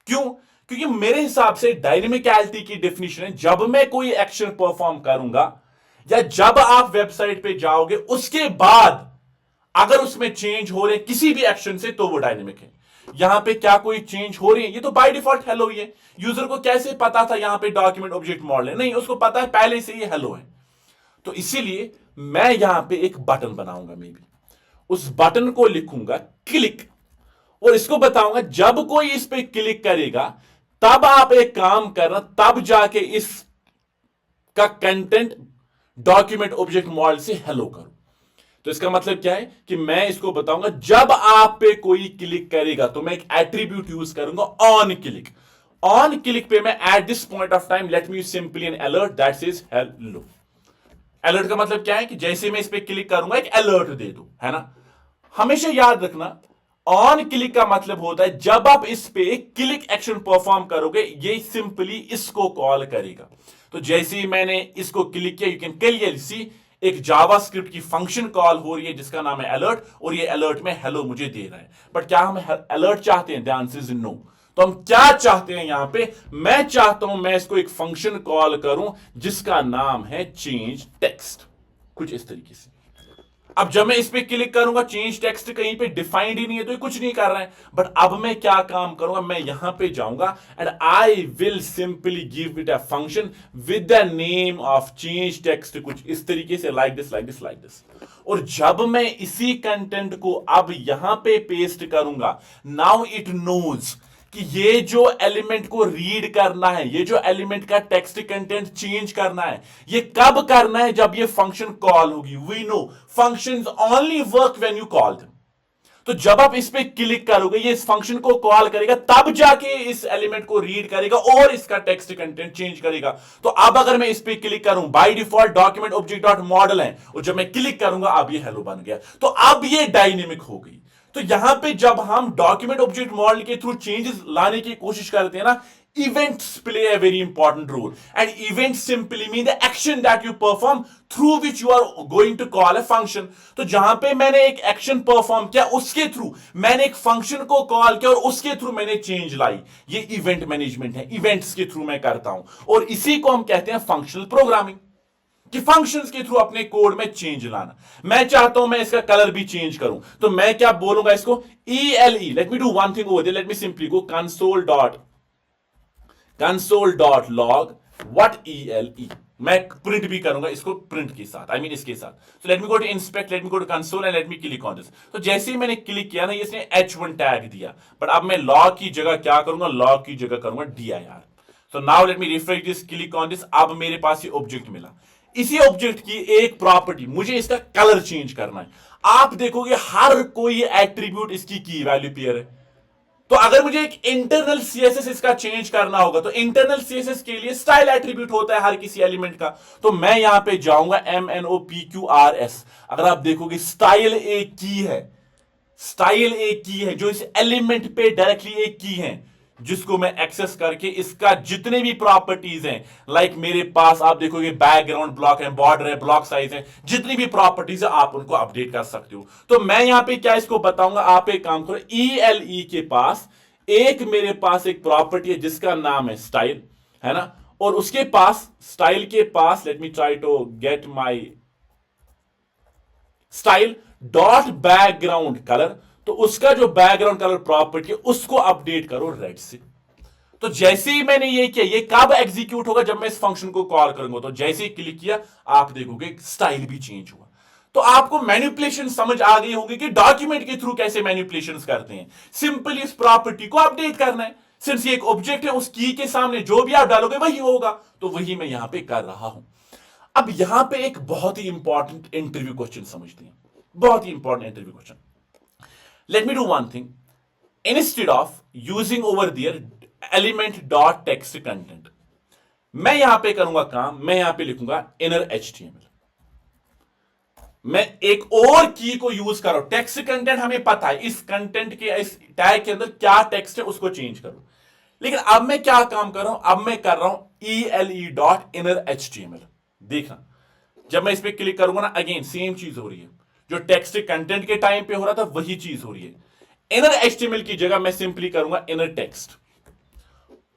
क्यों? क्योंकि मेरे हिसाब से डायनेमिकलिटी की डेफिनेशन है, जब मैं कोई एक्शन परफॉर्म करूंगा या जब आप वेबसाइट पे जाओगे, उसके बाद अगर उसमें चेंज हो रहे किसी भी एक्शन से, तो वो डायनेमिक है। यहां पे क्या कोई चेंज हो रही है? ये तो बाय डिफॉल्ट हेलो ही है। यूजर को कैसे पता था यहां पे डॉक्यूमेंट ऑब्जेक्ट मॉडल है? नहीं, उसको पता है पहले से ये हेलो है। तो इसीलिए मैं यहां पे एक बटन बनाऊंगा, मे बी उस बटन को लिखूंगा क्लिक, और इसको बताऊंगा जब कोई इस पे क्लिक करेगा, तब आप एक काम करना, तब जाके इस का कंटेंट डॉक्यूमेंट ऑब्जेक्ट मॉडल से हेलो करो। तो इसका मतलब क्या है कि मैं इसको बताऊंगा जब आप पे कोई क्लिक करेगा, तो मैं एक एट्रीब्यूट यूज करूंगा ऑन क्लिक। ऑन क्लिक पे मैं eight this point of time late me simply N alert that says hello. Alert का मतलब क्या है कि जैसे मैं इस पे क्लिक करूंगा, एक अलर्ट दे दो, है ना। हमेशा याद रखना, ऑन क्लिक का मतलब होता है जब आप इस पे क्लिक एक्शन परफॉर्म करोगे, ये सिंपली इसको कॉल करेगा। तो जैसे ही मैंने इसको क्लिक किया, यू कैन क्लियरली सी एक जावास्क्रिप्ट की फंक्शन कॉल हो रही है जिसका नाम है अलर्ट, और ये अलर्ट में हेलो मुझे दे रहा है। बट क्या हम अलर्ट चाहते हैं? The answer is no. तो हम क्या चाहते हैं यहां पे? मैं चाहता हूं मैं इसको एक फंक्शन कॉल करूं जिसका नाम है चेंज टेक्स्ट, कुछ इस तरीके से। अब जब मैं इस पे क्लिक करूंगा, चेंज टेक्स्ट कहीं पे डिफाइंड ही नहीं है, तो ये कुछ नहीं कर रहा है। बट अब मैं क्या काम करूंगा, मैं यहां पे जाऊंगा and I will simply give it a function with the name of change text, कुछ इस तरीके से, like this like this like this. और जब मैं इसी कंटेंट को अब यहां पे पेस्ट करूंगा, नाउ इट नोज कि ये जो एलिमेंट को रीड करना है, ये जो एलिमेंट का टेक्स्ट कंटेंट चेंज करना है, ये कब करना है? जब ये फंक्शन कॉल होगी। We know functions only work when you call them. तो जब आप इस पे क्लिक करोगे, ये इस फंक्शन को कॉल करेगा, तब जाके इस एलिमेंट को रीड करेगा और इसका टेक्स्ट कंटेंट चेंज करेगा। तो अब अगर मैं इस पे क्लिक करूं, by default document object dot model है, और जब मैं क्लिक करूंगा, अब ये हेलो बन गया। तो अब ये डायनेमिक हो गई। तो यहां पे जब हम डॉक्यूमेंट ऑब्जेक्ट मॉडल के थ्रू चेंजेस लाने की कोशिश करते हैं ना, events play a very important role, and events simply mean the action that you perform through which you are going to call a function। तो जहां पे मैंने एक एक्शन परफॉर्म किया, उसके थ्रू मैंने एक फंक्शन को कॉल किया और उसके थ्रू मैंने चेंज लाई, ये इवेंट मैनेजमेंट है। इवेंट्स के थ्रू मैं करता हूं, और इसी को हम कहते हैं फंक्शनल प्रोग्रामिंग, कि फंक्शंस के थ्रू अपने कोड में चेंज लाना। मैं चाहता हूं मैं इसका कलर भी चेंज करूं, तो मैं क्या बोलूंगा इसको, ELE। Let me do one thing over there, let me simply go console.log what ELE। मैं प्रिंट भी करूंगा इसको, प्रिंट के साथ, इसके साथ। So let me go to inspect, let me go to console and let me click on this. तो जैसे ही मैंने क्लिक किया ना, इसने H1 टैग दिया, बट अब मैं लॉग की जगह क्या करूंगा, लॉग की जगह करूंगा dir। So now let me refresh this, click on this. अब मेरे पास ये ऑब्जेक्ट मिला। इसी ऑब्जेक्ट की एक प्रॉपर्टी, मुझे इसका कलर चेंज करना है। आप देखोगे हर कोई एट्रीब्यूट इसकी की वैल्यू पेयर है। तो अगर मुझे एक इंटरनल सीएसएस इसका चेंज करना होगा, तो इंटरनल सीएसएस के लिए स्टाइल एट्रीब्यूट होता है हर किसी एलिमेंट का। तो मैं यहां पे जाऊंगा MNOPQRS। अगर आप देखोगे स्टाइल एक की है, स्टाइल एक की है जो इस एलिमेंट पे डायरेक्टली एक की है, जिसको मैं एक्सेस करके इसका जितने भी प्रॉपर्टीज हैं, लाइक मेरे पास आप देखोगे बैकग्राउंड ब्लॉक है, बॉर्डर है, ब्लॉक साइज है, जितनी भी प्रॉपर्टीज है आप उनको अपडेट कर सकते हो। तो मैं यहां पे क्या इसको बताऊंगा, आप एक काम करो, ELE के पास एक मेरे पास एक प्रॉपर्टी है जिसका नाम है स्टाइल, है ना, और उसके पास स्टाइल के पास, let me try to get my style dot background color. तो उसका जो बैकग्राउंड कलर प्रॉपर्टी है उसको अपडेट करो रेड से। तो जैसे ही मैंने ये किया, ये कब एग्जीक्यूट होगा, जब मैं इस फंक्शन को कॉल करूंगा। तो जैसे ही क्लिक किया, आप देखोगे स्टाइल भी चेंज हुआ। तो आपको मैनिपुलेशन समझ आ गई होगी कि डॉक्यूमेंट के थ्रू कैसे मैनिपुलेशन करते हैं। सिंपली इस प्रॉपर्टी को अपडेट करना है। सिंस ये एक ऑब्जेक्ट है, उस की के सामने जो भी आप डालोगे वही होगा। तो वही मैं यहां पे कर रहा हूं। अब यहां पे एक बहुत ही इंपॉर्टेंट इंटरव्यू क्वेश्चन समझते हैं। बहुत ही important interview question. Let me do one thing, instead of using over there element dot text content, मैं यहां पे करूंगा काम, मैं यहां पे लिखूंगा इनर एचटीएमएल। मैं एक और की को यूज कर रहा हूं। टेक्स्ट कंटेंट हमें पता है, इस कंटेंट के इस टैग के अंदर क्या टेक्स्ट है उसको चेंज करो। लेकिन अब मैं क्या काम कर रहा हूं, अब मैं कर रहा हूं ELE डॉट इनर एचटीएमएल। देखना जब मैं इस पर क्लिक करूंगा ना, अगेन सेम चीज हो रही है, जो टेक्स्ट कंटेंट के टाइम पे हो रहा था वही चीज हो रही है। इनर एचटीएमएल की जगह मैं सिंपली करूंगा इनर टेक्स्ट,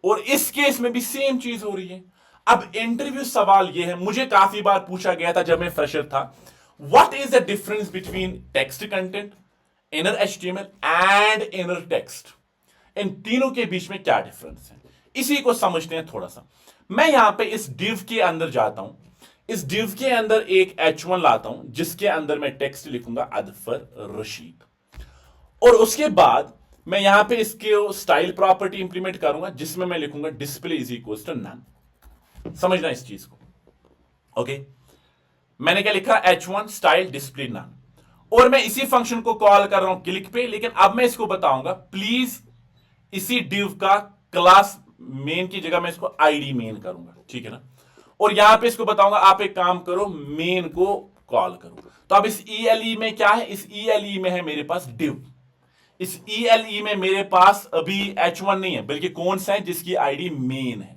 और इस केस में भी सेम चीज हो रही है। अब इंटरव्यू सवाल यह है, मुझे काफी बार पूछा गया था जब मैं फ्रेशर था, what is the difference between text content, inner HTML and inner text, इन तीनों के बीच में क्या डिफरेंस है, इसी को समझते हैं थोड़ा सा। मैं यहां पे इस डिव के अंदर जाता हूं, इस डिव के अंदर एक H1 लाता हूं जिसके अंदर मैं टेक्स्ट लिखूंगा अदफर रशीद, और उसके बाद मैं यहां पे इसके स्टाइल प्रॉपर्टी इंप्लीमेंट करूंगा जिसमें मैं लिखूंगा display is equal to none. समझना इस चीज को, ओके। मैंने क्या लिखा, H1 स्टाइल डिस्प्ले नन, और मैं इसी फंक्शन को कॉल कर रहा हूं क्लिक पे। लेकिन अब मैं इसको बताऊंगा, प्लीज इसी डिव का क्लास मेन की जगह मैं इसको आईडी मेन करूंगा, ठीक है ना। और यहां पे इसको बताऊंगा आप एक काम करो, मेन को कॉल करो। तो अब इस ELE में क्या है, इस ELE में है मेरे पास डिव, इस ELE में मेरे पास अभी H1 नहीं है, बल्कि कौन सा है, जिसकी आईडी मेन है।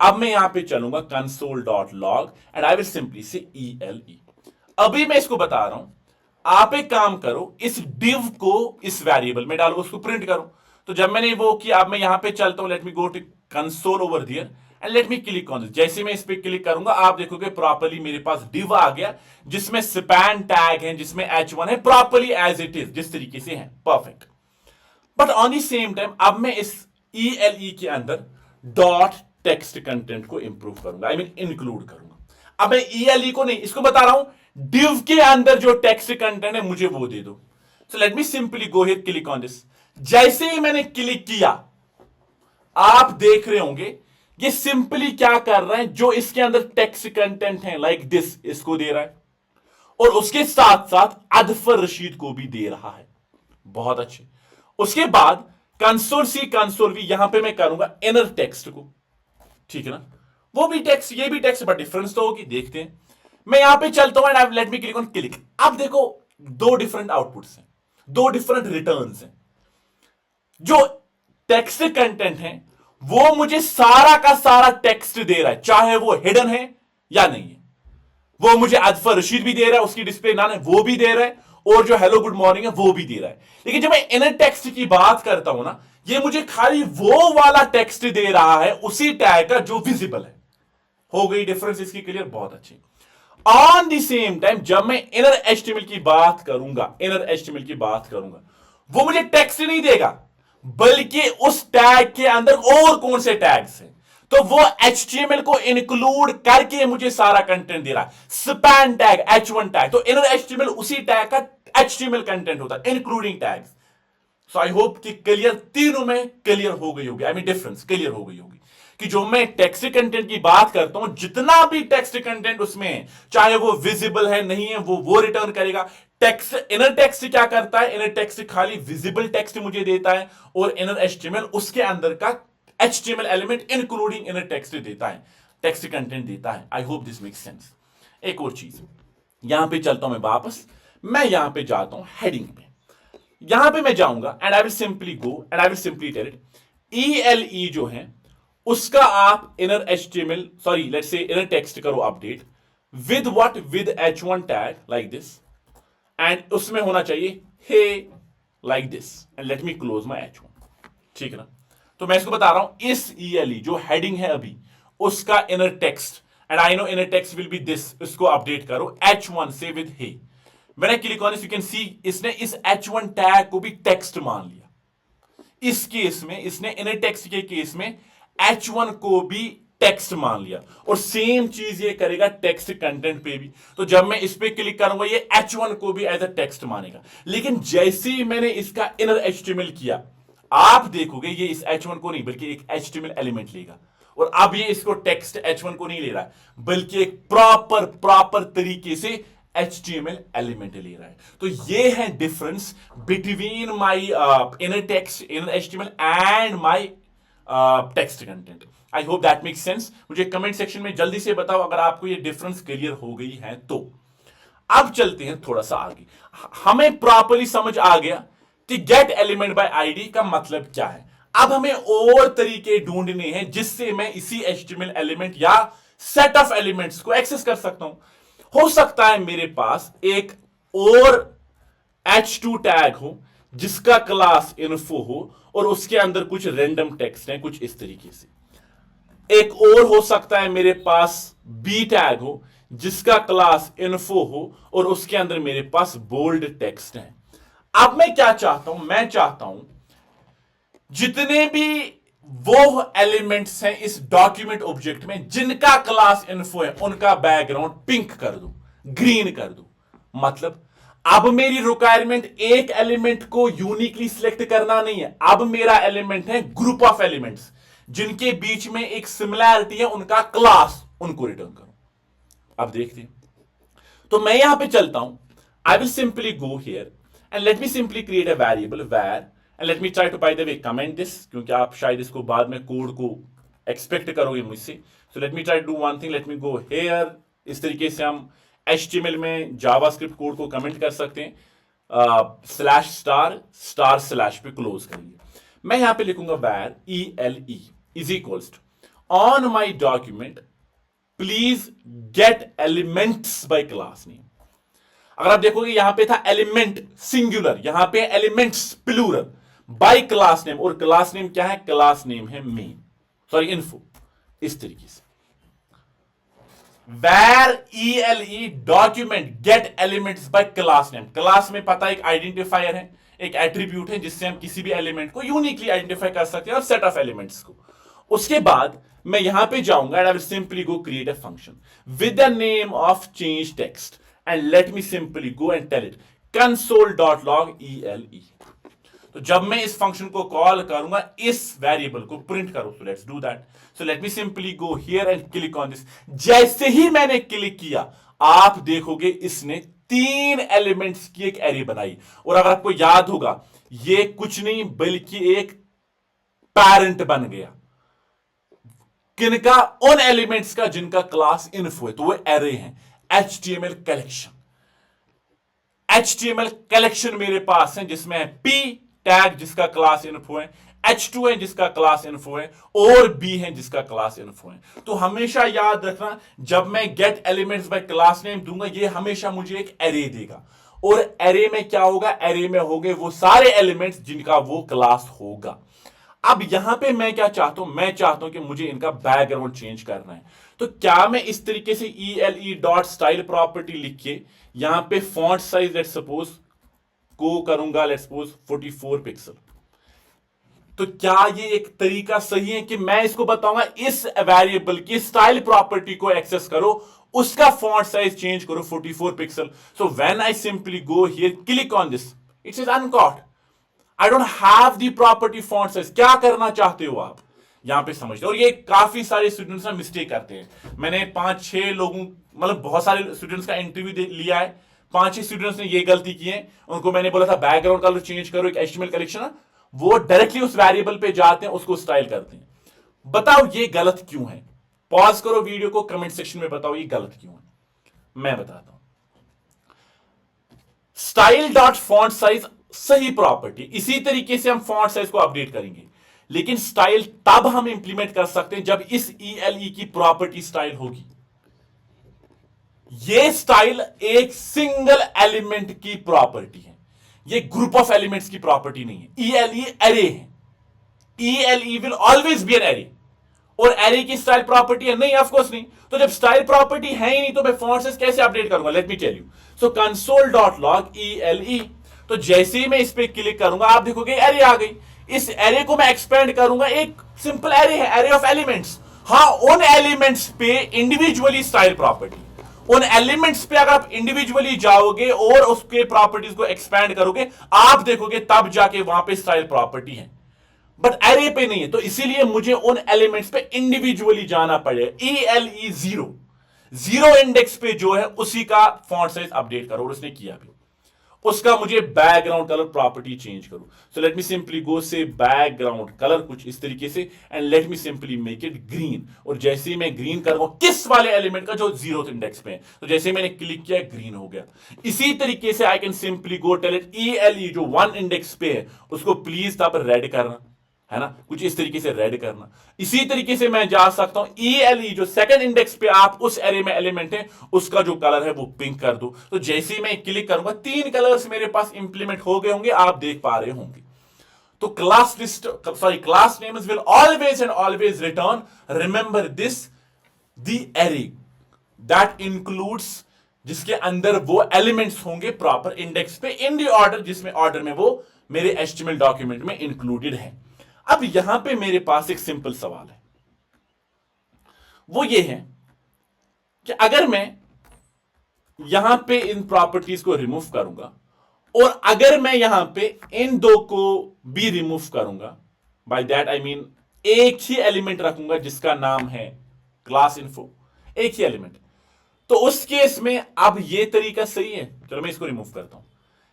अब मैं यहां पे चलूंगा console.log and I will simply say ELE। अभी मैं इसको बता रहा हूं, आप एक काम करो, इस डिव को इस वेरिएबल में डालो, उसको प्रिंट करो। तो जब मैंने वो किया, अब मैं यहां पे चलता हूं, let me go to console over there and let me click on this. जैसे मैं इस पे क्लिक करूंगा आप देखोगे प्रॉपर्ली मेरे पास डिव आ गया जिसमें स्पैन टैग है, जिसमें H1 है, प्रॉपर्ली एज इट इज जिस तरीके से है, perfect. But on the same time अब मैं इस ELE के अंदर डॉट टेक्स्ट कंटेंट को इंप्रूव करूंगा, आई मीन इंक्लूड करूंगा। अब मैं ELE को नहीं, इसको बता रहा हूं डिव के अंदर जो टेक्स्ट कंटेंट है मुझे वो दे दो। सो let me simply go here, click on this. जैसे ही मैंने क्लिक किया आप देख रहे होंगे ये सिंपली क्या कर रहा है, जो इसके अंदर टेक्स्ट कंटेंट है लाइक दिस, इसको दे रहा है, और उसके साथ साथ अदफर रशीद को भी दे रहा है। बहुत अच्छे। उसके बाद कंसोल सी कंसोल वी, यहां पे मैं करूंगा इनर टेक्स्ट को, ठीक है ना। वो भी टेक्स्ट, ये भी टेक्स्ट, बट डिफरेंस तो होगी, देखते हैं। मैं यहां पे चलता हूं and let me click on click. अब देखो दो डिफरेंट आउटपुट्स हैं, दो डिफरेंट रिटर्न्स हैं। जो टेक्स्ट कंटेंट है वो मुझे सारा का सारा टेक्स्ट दे रहा है, चाहे वो हिडन है या नहीं है। वो मुझे अदफर रशीद भी दे रहा है, उसकी डिस्प्ले नाम है वो भी दे रहा है, और जो हेलो गुड मॉर्निंग है वो भी दे रहा है। लेकिन जब मैं इनर टेक्स्ट की बात करता हूं ना, ये मुझे खाली वो वाला टेक्स्ट दे रहा है उसी टैग का जो विजिबल है। हो गई डिफरेंस इसकी क्लियर, बहुत अच्छी। ऑन द सेम टाइम जब मैं इनर एचटीएमएल की बात करूंगा, इनर एचटीएमएल की बात करूंगा, वो मुझे टेक्स्ट नहीं देगा, बल्कि उस टैग के अंदर और कौन से टैग्स हैं, तो वो HTML को इंक्लूड करके मुझे सारा कंटेंट दे रहा है। स्पैन टैग, H1 टैग, तो इनर HTML उसी टैग का HTML कंटेंट होता है, including tags. So I hope कि क्लियर, तीनों में क्लियर हो गई होगी, आई मीन डिफरेंस क्लियर हो गई होगी कि जो मैं टेक्स्ट कंटेंट की बात करता हूं, जितना भी टेक्स्ट कंटेंट उसमें है, चाहे वो विजिबल है नहीं है, वो रिटर्न करेगा। टेक्स्ट, इनर टेक्स्ट क्या करता है, इनर टेक्स्ट खाली विजिबल टेक्स्ट मुझे देता है, और इनर एचटीएमएल उसके अंदर का HTML element including inner text देता है, टेक्स्ट कंटेंट देता है। I hope this makes sense. एक और चीज, यहां पे चलता हूं मैं वापस, मैं यहां पे जाता हूं हेडिंग पे, यहां पे मैं जाऊंगा and I will simply go and I will simply tell it ELE जो है उसका आप inner HTML, sorry let's say inner text करो update with what, with H1 tag like this, and उसमें होना चाहिए hey like this, and let me close my H1, ठीक है ना। तो मैं इसको बता रहा हूं, इस ELE जो हेडिंग है अभी उसका inner text, and I know inner text will be this, इसको अपडेट करो H1 से with hey. When I click on this you can see इसने इस H1 टैग को भी टेक्स्ट मान लिया। इस केस में इसने इनर टेक्स्ट के केस में H1 को भी टेक्स्ट मान लिया, और सेम चीज ये करेगा टेक्स्ट कंटेंट पे भी। तो जब मैं इस पे क्लिक करूंगा ये H1 को भी एज अ टेक्स्ट मानेगा। लेकिन जैसे ही मैंने इसका इनर HTML किया, आप देखोगे ये इस H1 को नहीं बल्कि एक HTML एलिमेंट लेगा, और अब ये इसको टेक्स्ट H1 को नहीं ले रहा है, बल्कि एक प्रॉपर तरीके से HTML एलिमेंट ले रहा है। तो ये है difference between my inner text, inner HTML and my text content. I hope that makes sense. मुझे कमेंट सेक्शन में जल्दी से बताओ अगर आपको ये डिफरेंस क्लियर हो गई है तो। अब चलते हैं थोड़ा सा आगे। हमें प्रॉपर्ली समझ आ गया कि गेट एलिमेंट बाय आईडी का मतलब क्या है। अब हमें और तरीके ढूंढने हैं जिससे मैं इसी HTML एलिमेंट या सेट ऑफ एलिमेंट्स को एक्सेस कर सकता हूं। हो सकता है मेरे पास एक और h2 टैग हो जिसका क्लास इन्फो हो और उसके अंदर कुछ रैंडम टेक्स्ट है कुछ इस तरीके से। एक और हो सकता है मेरे पास बी टैग हो जिसका क्लास इन्फो हो और उसके अंदर मेरे पास बोल्ड टेक्स्ट है। अब मैं क्या चाहता हूं, मैं चाहता हूं जितने भी वो एलिमेंट्स हैं इस डॉक्यूमेंट ऑब्जेक्ट में जिनका क्लास इन्फो है उनका बैकग्राउंड पिंक कर दो, ग्रीन कर दो। मतलब अब मेरी रिक्वायरमेंट एक एलिमेंट को यूनिकली सिलेक्ट करना नहीं है, अब मेरा एलिमेंट है ग्रुप ऑफ एलिमेंट्स जिनके बीच में एक सिमिलैरिटी है, उनका क्लास, उनको रिटर्न करो। अब देखते हैं, तो मैं यहां पे चलता हूं। I will simply go here and let me simply create a variable var and let me try to by the way comment this, क्योंकि आप शायद इसको बाद में कोड को एक्सपेक्ट करोगे मुझसे। So let me try to do one thing, let me go here. इस तरीके से हम HTML में जावास्क्रिप्ट कोड को कमेंट कर सकते हैं, स्लैश स्टार स्टार स्लैश पे क्लोज करेंगे। मैं यहां पे लिखूंगा var ELE is equals to on my document please get elements by class name. अगर आप देखोगे यहां पे था एलिमेंट सिंगुलर, यहां पे elements plural, by class name. और क्लास नेम क्या है? क्लास नेम है मेन, सॉरी इन्फो। इस तरीके से where ELE document get elements by class name. Class में पता एक आइडेंटिफायर है, एक एट्रीब्यूट है जिससे हम किसी भी एलिमेंट को यूनिकली आइडेंटिफाई कर सकते हैं और सेट ऑफ एलिमेंट्स को। उसके बाद मैं यहां पे जाऊंगा and I will simply go create a function with the name of change text and let me simply go and tell it console.log ELE। तो जब मैं इस फंक्शन को कॉल करूंगा इस वेरिएबल को प्रिंट करो। So let's do that. So let me simply go here and click on this. जैसे ही मैंने क्लिक किया आप देखोगे इसने 3 एलिमेंट्स की एक एरे बनाई। और अगर आपको याद होगा ये कुछ नहीं बल्कि एक पैरेंट बन गया। किनका? उन एलिमेंट्स का जिनका क्लास इन्फो है। तो वो एरे है HTML कलेक्शन। HTML कलेक्शन मेरे पास है जिसमें है P टैग जिसका क्लास इन्फो है, H2 है जिसका क्लास इन्फो है और B है जिसका क्लास इन्फो है। तो हमेशा याद रखना जब मैं gate elements by class name दूंगा ये हमेशा मुझे एक एरे देगा। और एरे में क्या होगा? एरे में होंगे वो सारे एलिमेंट्स जिनका वो क्लास होगा। अब यहां पे मैं क्या चाहता हूं? मैं चाहता हूं कि मुझे इनका बैकग्राउंड चेंज करना है। तो क्या मैं इस तरीके से ELE.style प्रॉपर्टी लिख के यहां पे फॉन्ट साइज लेट्स सपोज को करूंगा, लेट्स सपोज 44 पिक्सल। तो क्या ये एक तरीका सही है कि मैं इसको बताऊंगा इस वेरिएबल की स्टाइल प्रॉपर्टी को एक्सेस करो, उसका फॉन्ट साइज चेंज करो 44 pixel. So when I simply go here click on this it is uncaught, I don't have the property font size. क्या करना चाहते हो आप यहां पे समझते हो? और ये काफी सारे स्टूडेंट्स ना मिस्टेक करते हैं। मैंने 5-6 लोगों, मतलब बहुत सारे स्टूडेंट्स का इंटरव्यू लिया है, 5-6 स्टूडेंट्स ने ये गलती की है। उनको मैंने बोला था बैकग्राउंड कलर चेंज करो, एक HTML कलेक्शन है, वो डायरेक्टली उस वेरिएबल पे जाते हैं, उसको स्टाइल करते हैं। बताओ ये गलत क्यों है? पॉज करो वीडियो को, कमेंट सेक्शन में बताओ ये गलत क्यों है। मैं बताता हूं। स्टाइल डॉट फॉन्ट साइज सही प्रॉपर्टी, इसी तरीके से हम फॉन्ट साइज को अपडेट करेंगे। लेकिन स्टाइल तब हम इंप्लीमेंट कर सकते हैं जब इस ELE की प्रॉपर्टी स्टाइल होगी। ये स्टाइल एक सिंगल एलिमेंट की प्रॉपर्टी है, ये ग्रुप ऑफ एलिमेंट्स की प्रॉपर्टी नहीं है। ELE एरे है, ELE will always be an array. और एरे की स्टाइल प्रॉपर्टी है नहीं? ऑफ कोर्स नहीं। तो जब स्टाइल प्रॉपर्टी है ही नहीं तो मैं फॉन्ट साइज कैसे अपडेट करूंगा? Let me tell you. So console.log ELE। तो जैसे ही मैं इस पे क्लिक करूंगा आप देखोगे एरे आ गई। इस एरे को मैं एक्सपेंड करूंगा, एक सिंपल एरे है, एरे ऑफ एलिमेंट्स। हां, उन एलिमेंट्स पे इंडिविजुअली स्टाइल प्रॉपर्टी, उन एलिमेंट्स पे अगर आप इंडिविजुअली जाओगे और उसके प्रॉपर्टीज को एक्सपेंड करोगे आप देखोगे तब जाके वहां पे स्टाइल प्रॉपर्टी है, बट एरे पे नहीं है। तो इसीलिए मुझे उन एलिमेंट्स पे इंडिविजुअली जाना पड़ेगा। ELE 0 जीरो इंडेक्स पे जो है उसी का फॉन्ट साइज अपडेट करो, और उसने किया भी। उसका मुझे बैकग्राउंड कलर प्रॉपर्टी चेंज करो। सो लेट मी सिंपली गो से बैकग्राउंड कलर कुछ इस तरीके से, and let me simply make it green. और जैसे ही मैं ग्रीन करूंगा किस वाले एलिमेंट का, जो जीरो इंडेक्स पे है, तो जैसे मैंने क्लिक किया ग्रीन हो गया। इसी तरीके से I can simply go tell it ELE जो 1 इंडेक्स पे है उसको प्लीज तब रेड करना, है ना, कुछ इस तरीके से रेड करना। इसी तरीके से मैं जा सकता हूं ELE जो सेकंड इंडेक्स पे आप उस एरे में एलिमेंट है उसका जो कलर है वो पिंक कर दो। तो जैसे ही मैं क्लिक करूंगा 3 कलर्स मेरे पास इंप्लीमेंट हो गए होंगे, आप देख पा रहे होंगे। तो class list, sorry, class names will always and always return, remember this, the array that includes, जिसके अंदर वो एलिमेंट्स होंगे प्रॉपर इंडेक्स पे इन द ऑर्डर, जिसमें ऑर्डर में वो मेरे HTML डॉक्यूमेंट में इंक्लूडेड है। अब यहां पे मेरे पास एक सिंपल सवाल है, वो ये है कि अगर मैं यहां पे इन प्रॉपर्टीज को रिमूव करूंगा और अगर मैं यहां पे इन दो को भी रिमूव करूंगा, बाय दैट आई मीन एक ही एलिमेंट रखूंगा जिसका नाम है क्लास इन्फो, एक ही एलिमेंट, तो उस केस में अब ये तरीका सही है? चलो मैं इसको रिमूव करता हूं।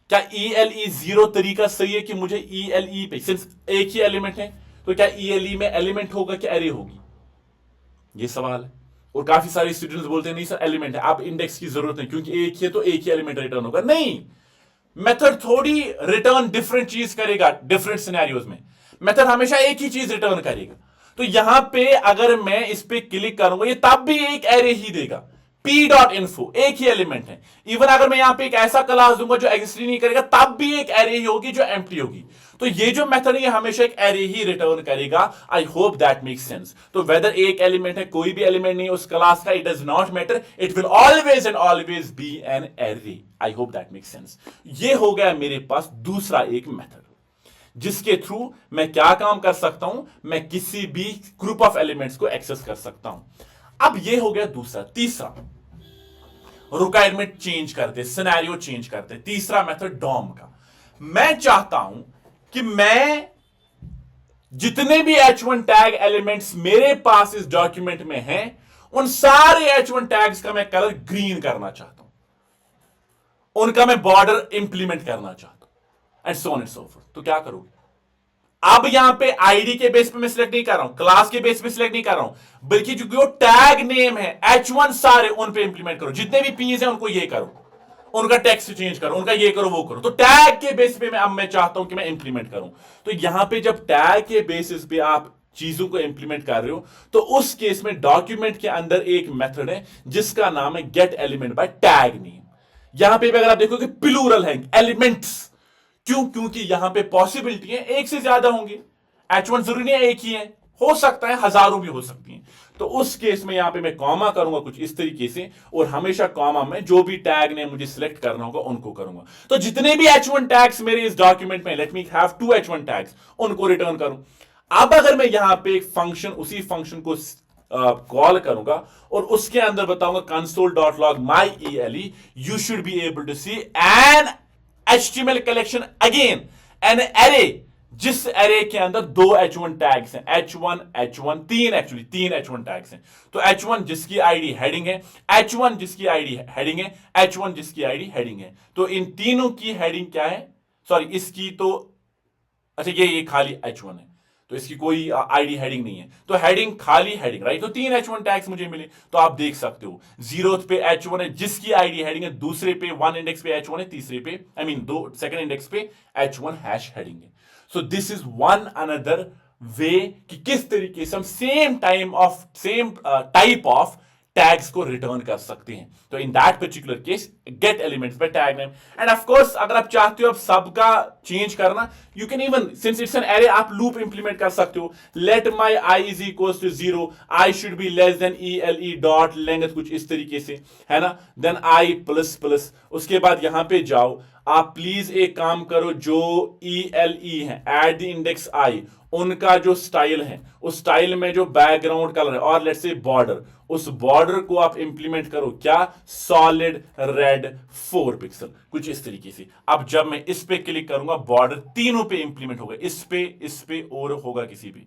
क्या ELE 0 तरीका सही है कि मुझे ELE पे, सिंस एक ही एलिमेंट है, तो क्या ELE में एलिमेंट होगा कि एरे होगी? ये सवाल है। और काफी सारे स्टूडेंट्स बोलते हैं नहीं सर एलिमेंट है, आप इंडेक्स की जरूरत नहीं, क्योंकि एक ही है तो एक ही एलिमेंट रिटर्न होगा। नहीं, मेथड थोड़ी रिटर्न डिफरेंट चीज करेगा डिफरेंट सिनेरियोज में, मेथड हमेशा एक ही चीज रिटर्न करेगा। तो यहां पे अगर मैं इस पे क्लिक करूंगा ये तब भी एक एरे ही देगा, p.info एक ही एलिमेंट है। इवन अगर मैं यहां पे एक ऐसा क्लास दूंगा जो एग्जिस्ट नहीं करेगा तब भी एक एरे ही होगी जो एम्प्टी होगी। तो ये जो मेथड है ये हमेशा एक एरे ही रिटर्न करेगा। आई होप दैट मेक्स सेंस। तो वेदर एक एलिमेंट है कोई भी एलिमेंट नहीं उस क्लास का, it does not matter, it will always and always be an array. I hope that makes sense. ये हो गया मेरे पास दूसरा एक मेथड जिसके थ्रू मैं क्या काम कर सकता हूं, मैं किसी भी ग्रुप ऑफ एलिमेंट्स को एक्सेस कर सकता हूं। अब ये हो गया दूसरा। तीसरा, रिक्वायरमेंट चेंज करते, सिनेरियो चेंज करते। तीसरा मेथड डॉम का। मैं चाहता हूं कि मैं जितने भी H1 टैग एलिमेंट्स मेरे पास इस डॉक्यूमेंट में हैं उन सारे H1 टैग्स का मैं कलर ग्रीन करना चाहता हूं, उनका मैं बॉर्डर इंप्लीमेंट करना चाहता हूं, and so on and so fourth. तो क्या करोगे? अब यहां पे आईडी के बेस पे मैं सिलेक्ट नहीं कर रहा हूं, क्लास के बेस पे सिलेक्ट नहीं कर रहा हूं, बल्कि जो टैग नेम है H1 सारे उन पे इंप्लीमेंट करो। जितने भी पीस हैं उनको ये करो, उनका टेक्स्ट चेंज करो, उनका ये करो वो करो। तो टैग के बेस पे मैं चाहता हूं कि मैं इंप्लीमेंट करूं। तो यहां पे जब टैग के बेसिस पे आप चीजों को इंप्लीमेंट कर रहे हो तो उस केस में डॉक्यूमेंट के अंदर एक मेथड है जिसका नाम है gate element bye tag name. यहां पे अगर आप देखोगे प्लूरल है एलिमेंट्स, क्यों? क्योंकि यहां पे पॉसिबिलिटी है एक से ज्यादा होंगे। H1 जरूरी नहीं है एक ही है, हो सकता है हजारों भी हो सकती हैं। तो उस केस में यहां पे मैं कॉमा करूंगा कुछ इस तरीके से, और हमेशा कॉमा में जो भी टैग ने मुझे सिलेक्ट करना होगा उनको करूंगा। तो जितने भी H1 टैग्स मेरे इस डॉक्यूमेंट में, late me have 2 H1 tags, उनको रिटर्न करूं। अब अगर मैं यहां पे एक फंक्शन, उसी फंक्शन को कॉल करूंगा और उसके अंदर बताऊंगा console.log myELE, you should be able to see an HTML collection again, an array, जिस एरे के अंदर 2 H1 टैग्स हैं, H1 तीन H1 टैग्स हैं। तो H1 जिसकी आईडी हेडिंग है, H1 जिसकी आईडी हेडिंग है, H1 जिसकी आईडी हेडिंग है। तो इन तीनों की हेडिंग क्या है? सॉरी, इसकी तो अच्छा ये खाली H1 है, तो इसकी कोई आईडी हेडिंग नहीं है, तो हेडिंग खाली हेडिंग, राइट। तो 3 H1 टैग्स मुझे मिले। तो आप देख सकते हो 0th पे H1 है जिसकी आईडी हेडिंग है, दूसरे पे 1 इंडेक्स पे H1 है, तीसरे पे आई मीन सेकंड इंडेक्स पे H1 हैश हेडिंग है। So this is one another way कि किस तरीके से हम सेम टाइप ऑफ टैग्स को रिटर्न कर सकते हैं। तो in that particular case get elements by tag name. And of course अगर आप चाहते हो अब सबका चेंज करना, you can even, since it's an array, आप लूप इंप्लीमेंट कर सकते हो। Let my i is equal to 0, I should be less then ELE dot length, कुछ इस तरीके से, है ना। देन i प्लस प्लस, उसके बाद यहां पे जाओ, आप प्लीज एक काम करो, जो ELE है एट द इंडेक्स i, उनका जो स्टाइल है उस स्टाइल में जो बैकग्राउंड कलर है और लेट्स से बॉर्डर, उस बॉर्डर को आप इंप्लीमेंट करो क्या? सॉलिड रेड 4 पिक्सल, कुछ इस तरीके से। अब जब मैं इस पे क्लिक करूंगा बॉर्डर तीनों पे इंप्लीमेंट होगा, इस पे और होगा किसी पे।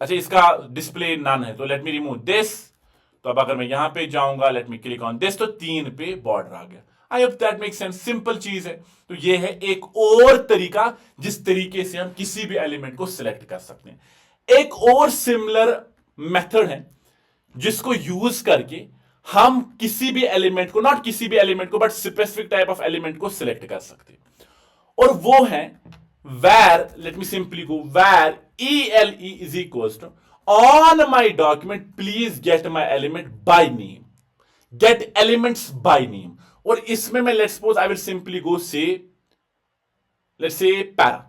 अच्छा, इसका डिस्प्ले नन है, तो लेट मी रिमूव दिस। तो अब अगर मैं यहां पे जाऊंगा, let me click on this, तो 3 पे बॉर्डर आ गया। आई hope that make sense, simple चीज है। तो ये है एक और तरीका जिस तरीके से हम किसी भी एलिमेंट को सिलेक्ट कर सकते हैं। एक और सिमिलर मेथड है जिसको यूज करके हम किसी भी एलिमेंट को, नॉट किसी भी एलिमेंट को, but specific type of element को सिलेक्ट कर सकते हैं, और वो है where, let me simply go, where ELE is equals to on my document please get my element by name, get elements by name। और इसमें मैं let's suppose I will simply go say, let's say para।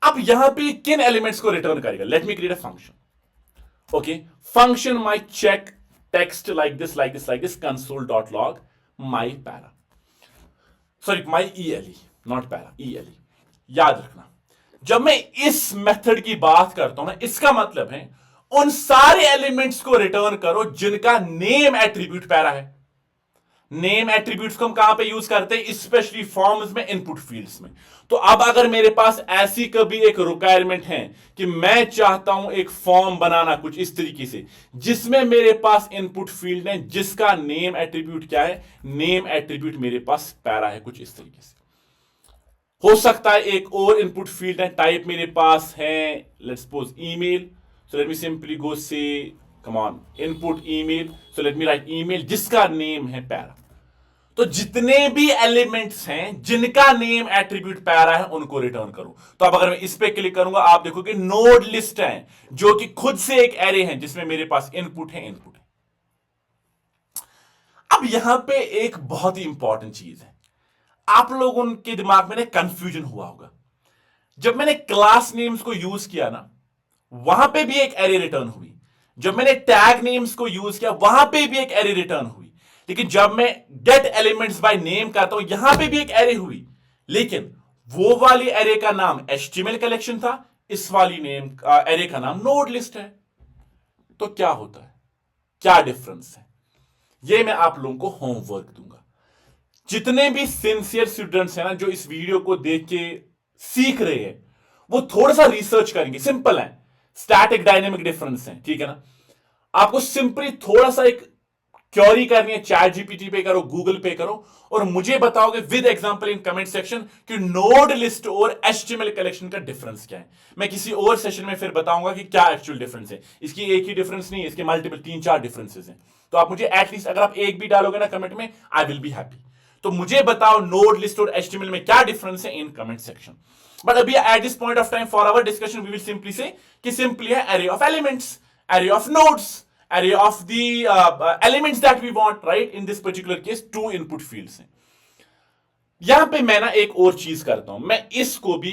अब यहां पे किन elements को return करेगा? Let me create a function, okay, function my check text like this like this like this console.log my para, sorry my ELE, not para, ELE। याद रखना, जब मैं इस मेथड की बात करता हूं ना, इसका मतलब है उन सारे एलिमेंट्स को रिटर्न करो जिनका नेम एट्रीब्यूट पैरा है। नेम एट्रीब्यूट्स को हम कहां पे यूज करते हैं? स्पेशली फॉर्म्स में, इनपुट फील्ड्स में। तो अब अगर मेरे पास ऐसी कभी एक रिक्वायरमेंट है कि मैं चाहता हूं एक फॉर्म बनाना कुछ इस तरीके से जिसमें मेरे पास इनपुट फील्ड है जिसका नेम एट्रीब्यूट क्या है? नेम एट्रीब्यूट मेरे पास पैरा है, कुछ इस तरीके से। हो सकता है एक और इनपुट फील्ड है, टाइप मेरे पास है let's suppose email, so let me simply go say come on input email, so let me write email जिसका नेम है पैरा। तो जितने भी एलिमेंट्स हैं जिनका नेम एट्रीब्यूट पैरा है उनको रिटर्न करूं। तो अब अगर मैं इस पे क्लिक करूंगा, आप देखोगे नोड लिस्ट है जो कि खुद से एक एरे है जिसमें मेरे पास इनपुट है, इनपुट है। अब यहां पे एक बहुत ही इंपॉर्टेंट चीज है, आप लोगों के दिमाग में ना कंफ्यूजन हुआ होगा। जब मैंने क्लास नेम्स को यूज किया ना, वहां पे भी एक एरे रिटर्न हुई। जब मैंने टैग नेम्स को यूज किया, वहां पे भी एक एरे रिटर्न हुई। लेकिन जब मैं गेट एलिमेंट्स बाय नेम करता हूं, यहां पे भी एक एरे हुई, लेकिन वो वाली एरे का नाम HTML कलेक्शन था, इस वाली नेम एरे का नाम नोड लिस्ट है। तो क्या होता है, क्या डिफरेंस है, ये मैं आप लोगों को होमवर्क दूंगा। जितने भी सिंसियर स्टूडेंट्स हैं ना जो इस वीडियो को देख के सीख रहे हैं, वो थोड़ा सा रिसर्च करेंगे। सिंपल है, स्टैटिक डायनेमिक डिफरेंस है, ठीक है ना। आपको सिंपली थोड़ा सा एक क्वेरी करनी है, चैट जीपीटी पे करो, गूगल पे करो, और मुझे बताओगे with example in comment section कि नोड लिस्ट और HTML कलेक्शन का डिफरेंस क्या है। मैं किसी और सेशन में फिर बताऊंगा कि क्या एक्चुअल डिफरेंस है। इसकी एक ही डिफरेंस नहीं है, इसके मल्टीपल 3-4 डिफरेंसेस हैं। तो आप मुझे एटलीस्ट अगर आप एक भी डालोगे ना कमेंट में, आई विल बी हैप्पी। तो मुझे बताओ नोड लिस्ट और HTML में क्या डिफरेंस है इन कमेंट सेक्शन। बट अभी at this point of time for our discussion we will simply say कि सिंपली है array of elements, array of nodes, array of the elements that we want, right? In this particular case 2 input fields हैं। यहां पे मैं ना एक और चीज करता हूं, मैं इसको भी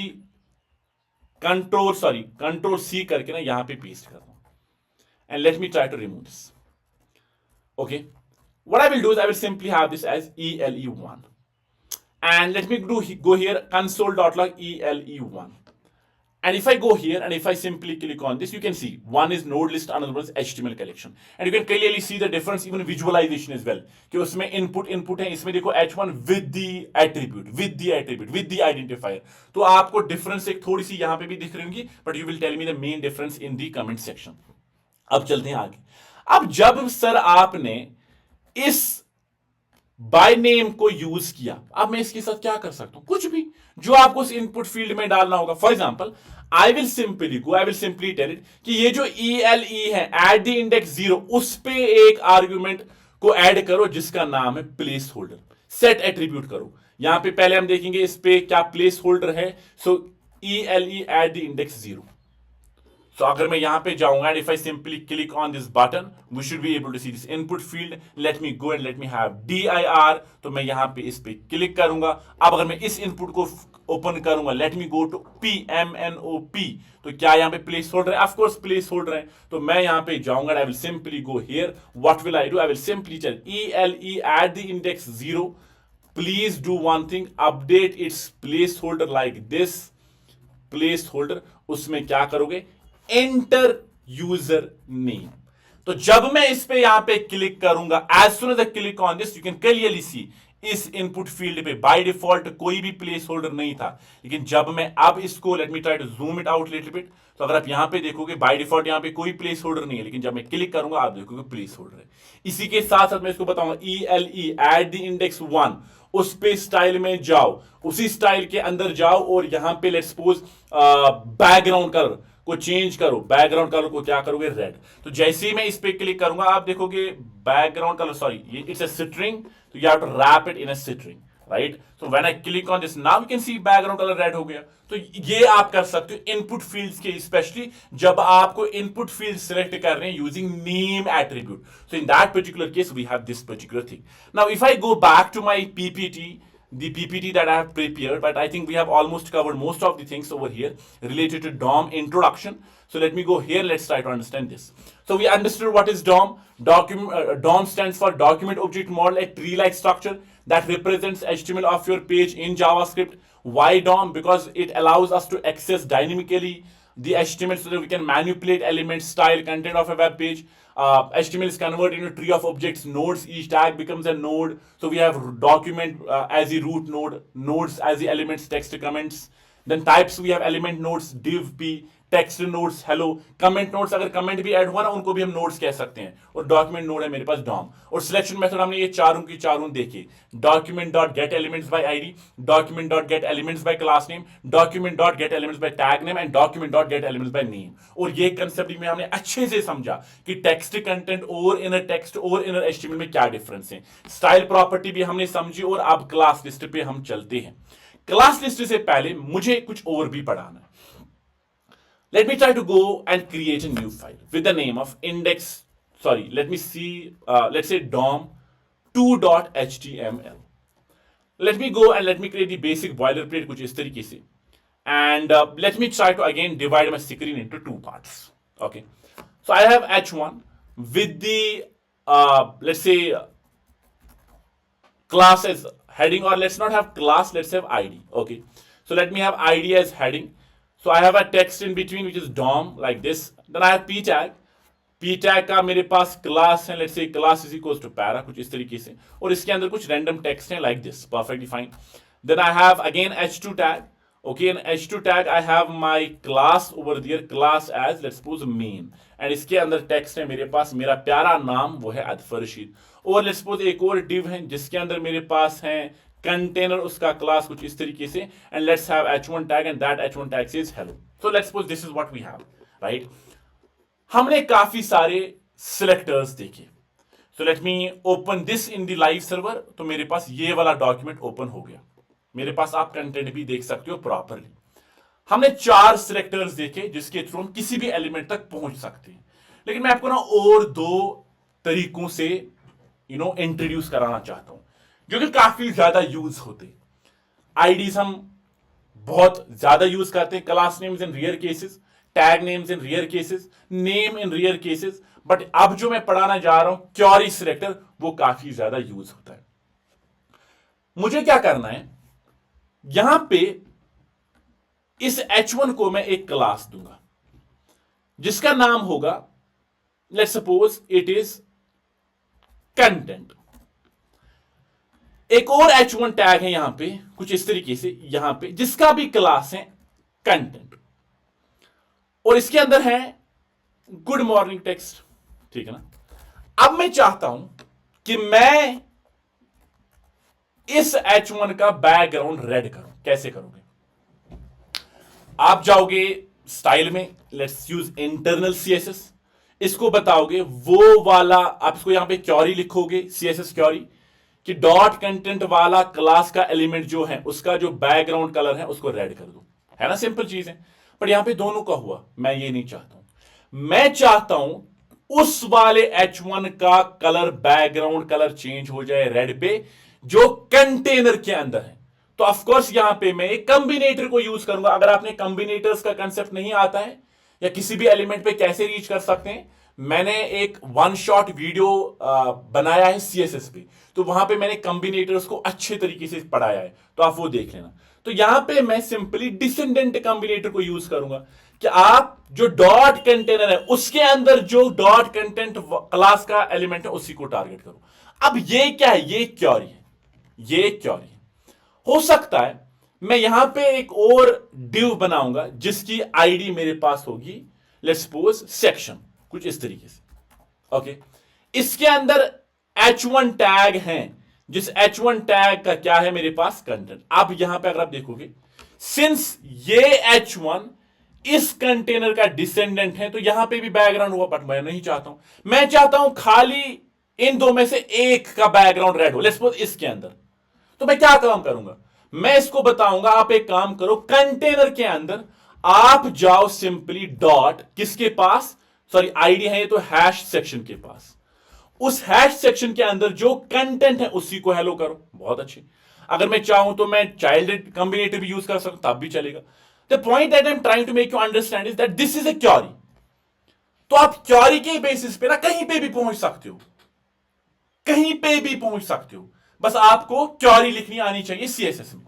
कंट्रोल C करके ना यहां पे पेस्ट करता हूं, and let me try to remove this। Okay, what I will do is I will simply have this as ELE1, and let me go here console.log ELE1, and if I go here and if I simply click on this, you can see one is node list, another one is HTML collection, and you can clearly see the difference, even visualization as well, कि उसमें input है, इसमें देखो H1 with the attribute, with the identifier। तो आपको difference एक थोड़ी सी यहाँ पे भी दिख रही होंगी, but you will tell me the main difference in the comment section। अब चलते हैं आगे। अब जब सर आपने इस बाय नेम को यूज किया, अब मैं इसके साथ क्या कर सकता हूं? कुछ भी जो आपको उस इनपुट फील्ड में डालना होगा। For example I will simply tell it कि ये जो ELE है एट द इंडेक्स 0, उस पे एक आर्गुमेंट को ऐड करो जिसका नाम है प्लेस होल्डर। सेट एट्रीब्यूट करो। यहां पे पहले हम देखेंगे इस पे क्या प्लेस होल्डर है। So ELE at the index 0। तो अगर मैं यहां पे जाऊंगा and if I simply click on this button, we should be able to see this input field. Let me go and let me have dir। तो मैं यहां पे इस पे क्लिक करूंगा। अब अगर मैं इस इनपुट को ओपन करूंगा, let me go to PMNOP, तो क्या यहां पे प्लेस होल्डर है? ऑफ कोर्स प्लेस होल्डर है। तो मैं यहां पे जाऊंगा, I will simply go here. What will I do? I will simply tell ELE at the index 0, please do one thing, update its placeholder like this. Placeholder, उसमें क्या करोगे? Enter user name. तो जब मैं इस पे यहां पे क्लिक करूंगा, as soon as I click on this, you can clearly see इस इनपुट फील्ड पे बाय डिफॉल्ट कोई भी प्लेस होल्डर नहीं था, लेकिन जब मैं अब इसको let me try to zoom it out little bit, तो अगर आप यहां पे देखोगे बाय डिफॉल्ट यहां पे कोई प्लेस होल्डर नहीं है, लेकिन जब मैं क्लिक करूंगा आप देखोगे प्लेस होल्डर है। इसी के साथ साथ मैं इसको बताऊंगा ELE एट द इंडेक्स 1, उस पे स्टाइल में जाओ, उसी स्टाइल के अंदर जाओ और यहां पे लेट्स सपोज बैकग्राउंड कलर को चेंज करो। बैकग्राउंड कलर को क्या करोगे, रेड। तो जैसे ही मैं इस पे क्लिक करूंगा आप देखोगे बैकग्राउंड कलर, सॉरी ये इट्स अ स्ट्रिंग, तो you have to wrap it in a string, right. So when I click on this now you can see background colour red हो गया। तो ये आप कर सकते हो इनपुट फील्ड्स के, स्पेशली जब आपको इनपुट फील्ड सिलेक्ट कर रहे हैं using name attribute. So in that particular case we have this particular thing. Now if I go back to my PPT, the PPT that I have prepared, but I think we have almost covered most of the things over here related to DOM introduction. So let me go here. Let's try to understand this. So we understood what is DOM. DOM stands for Document Object Model, a tree-like structure that represents HTML of your page in JavaScript. Why DOM? Because it allows us to access dynamically the HTML so that we can manipulate elements, style, content of a web page. HTML is converted into tree of objects, nodes. Each tag becomes a node. So we have document as the root node, nodes as the elements, text comments. Then types we have element nodes, div p, text nodes, hello, comment nodes, अगर comment भी add हुआ ना उनको भी हम nodes कह सकते हैं। और डॉक्यूमेंट नोड है मेरे पास डॉम। और सिलेक्शन मेथड हमने ये चारों की चारों देखी, document dot gate elements bye ID, document dot gate elements by class name, document dot gate elements by tag name and document dot gate elements by name. और ये कंसेप्ट में हमने अच्छे से समझा कि टेक्स्ट कंटेंट और इनर टेक्स्ट और इनर एचटीएमएल में क्या डिफरेंस है। स्टाइल प्रॉपर्टी भी हमने समझी और अब क्लास लिस्ट पे हम चलते हैं। क्लास लिस्ट से पहले मुझे कुछ और भी पढ़ाना है। Let me try to go and create a new file with the name of let me see, let's say dom2.html. Let me go and let me create the basic boilerplate कुछ इस तरीके से, and let me try to again divide my screen into two parts. Okay, so I have h1 with the let's say class as heading, or let's not have class, let's have id. Okay, so let me have id as heading. So I have a text in between which is DOM like this. Then I have p tag. p tag का मेरे पास class है, let's say class is equals to para, कुछ इस तरीके से, और इसके अंदर कुछ random text है like this, perfectly fine. Then I have again h2 tag. Okay, in h2 tag I have my class over there, class as let's suppose main, and इसके अंदर text है मेरे पास, मेरा प्यारा नाम वो है अदफर रशीद। और let's suppose एक और div है जिसके अंदर मेरे पास है कंटेनर, उसका क्लास कुछ इस तरीके से, and let's have h1 tag and that h1 tag says hello. So let's suppose this is what we have, right. हमने काफी सारे सिलेक्टर्स देखे। So let me open this in the live server. तो मेरे पास ये वाला डॉक्यूमेंट ओपन हो गया, मेरे पास आप कंटेंट भी देख सकते हो प्रॉपरली। हमने 4 सिलेक्टर्स देखे जिसके थ्रू हम किसी भी एलिमेंट तक पहुंच सकते हैं। लेकिन मैं आपको ना और 2 तरीकों से इंट्रोड्यूस कराना चाहता हूं जो कि काफी ज्यादा यूज होते। आईडीज हम बहुत ज्यादा यूज करते हैं, class names in rear cases, tag names in rear cases, name in rear cases, but अब जो मैं पढ़ाना जा रहा हूं क्वेरी सिलेक्टर, वो काफी ज्यादा यूज होता है। मुझे क्या करना है, यहां पे इस h1 को मैं एक क्लास दूंगा जिसका नाम होगा, let's suppose it is content. एक और h1 टैग है यहां पे कुछ इस तरीके से, यहां पे जिसका भी क्लास है कंटेंट, और इसके अंदर है गुड मॉर्निंग टेक्स्ट, ठीक है ना। अब मैं चाहता हूं कि मैं इस h1 का बैकग्राउंड रेड करूं। कैसे करोगे, आप जाओगे स्टाइल में, लेट्स यूज इंटरनल CSS, इसको बताओगे वो वाला, आप इसको यहां पे क्वेरी लिखोगे, CSS क्वेरी कि डॉट कंटेंट वाला क्लास का एलिमेंट जो है उसका जो बैकग्राउंड कलर है उसको रेड कर दो, है ना। सिंपल चीज है, पर यहां पे दोनों का हुआ। मैं ये नहीं चाहता हूं, मैं चाहता हूं उस वाले h1 का कलर, बैकग्राउंड कलर चेंज हो जाए रेड पे जो कंटेनर के अंदर है। तो ऑफ कोर्स यहां पे मैं एक कंबिनेटर को यूज करूंगा। अगर आपने कंबिनेटर्स का कंसेप्ट नहीं आता है या किसी भी एलिमेंट पे कैसे रीच कर सकते हैं, मैंने एक 1 शॉट वीडियो बनाया है CSS पे, तो वहां पे मैंने कंबिनेटर्स को अच्छे तरीके से पढ़ाया है, तो आप वो देख लेना। तो यहां पे मैं सिंपली डिसेंडेंट कंबिनेटर को यूज करूंगा कि आप जो डॉट कंटेनर है उसके अंदर जो डॉट कंटेंट क्लास का एलिमेंट है उसी को टारगेट करो। अब ये क्या है, ये क्वेरी है, ये एक क्योरी है। हो सकता है मैं यहां पे एक और डिव बनाऊंगा जिसकी आईडी मेरे पास होगी, लेट्स सपोज सेक्शन, कुछ इस तरीके से। ओके, इसके अंदर h1 टैग है, जिस h1 टैग का क्या है मेरे पास, कंटेंट। अब यहां पे अगर आप देखोगे, सिंस ये h1 इस कंटेनर का डिसेंडेंट है, तो यहां पे भी बैकग्राउंड हुआ, बट मैं नहीं चाहता हूं। मैं चाहता हूं खाली इन दो में से एक का बैकग्राउंड रेड हो, लेट्स सपोज इसके अंदर। तो मैं क्या काम करूंगा, मैं इसको बताऊंगा, आप एक काम करो, कंटेनर के अंदर आप जाओ सिंपली डॉट किसके पास, सॉरी आईडी है ये तो हैश सेक्शन के पास, उस हैश सेक्शन के अंदर जो कंटेंट है उसी को हेलो करो। बहुत अच्छी। अगर मैं चाहूं तो मैं चाइल्ड कॉम्बिनेटिव यूज कर सकता, तब भी चलेगा। The point that I am trying to make you understand is that this is a query. तो आप क्वेरी के बेसिस पे ना कहीं पे भी पहुंच सकते हो, कहीं पे भी पहुंच सकते हो, बस आपको क्वेरी लिखनी आनी चाहिए सीएसएस में।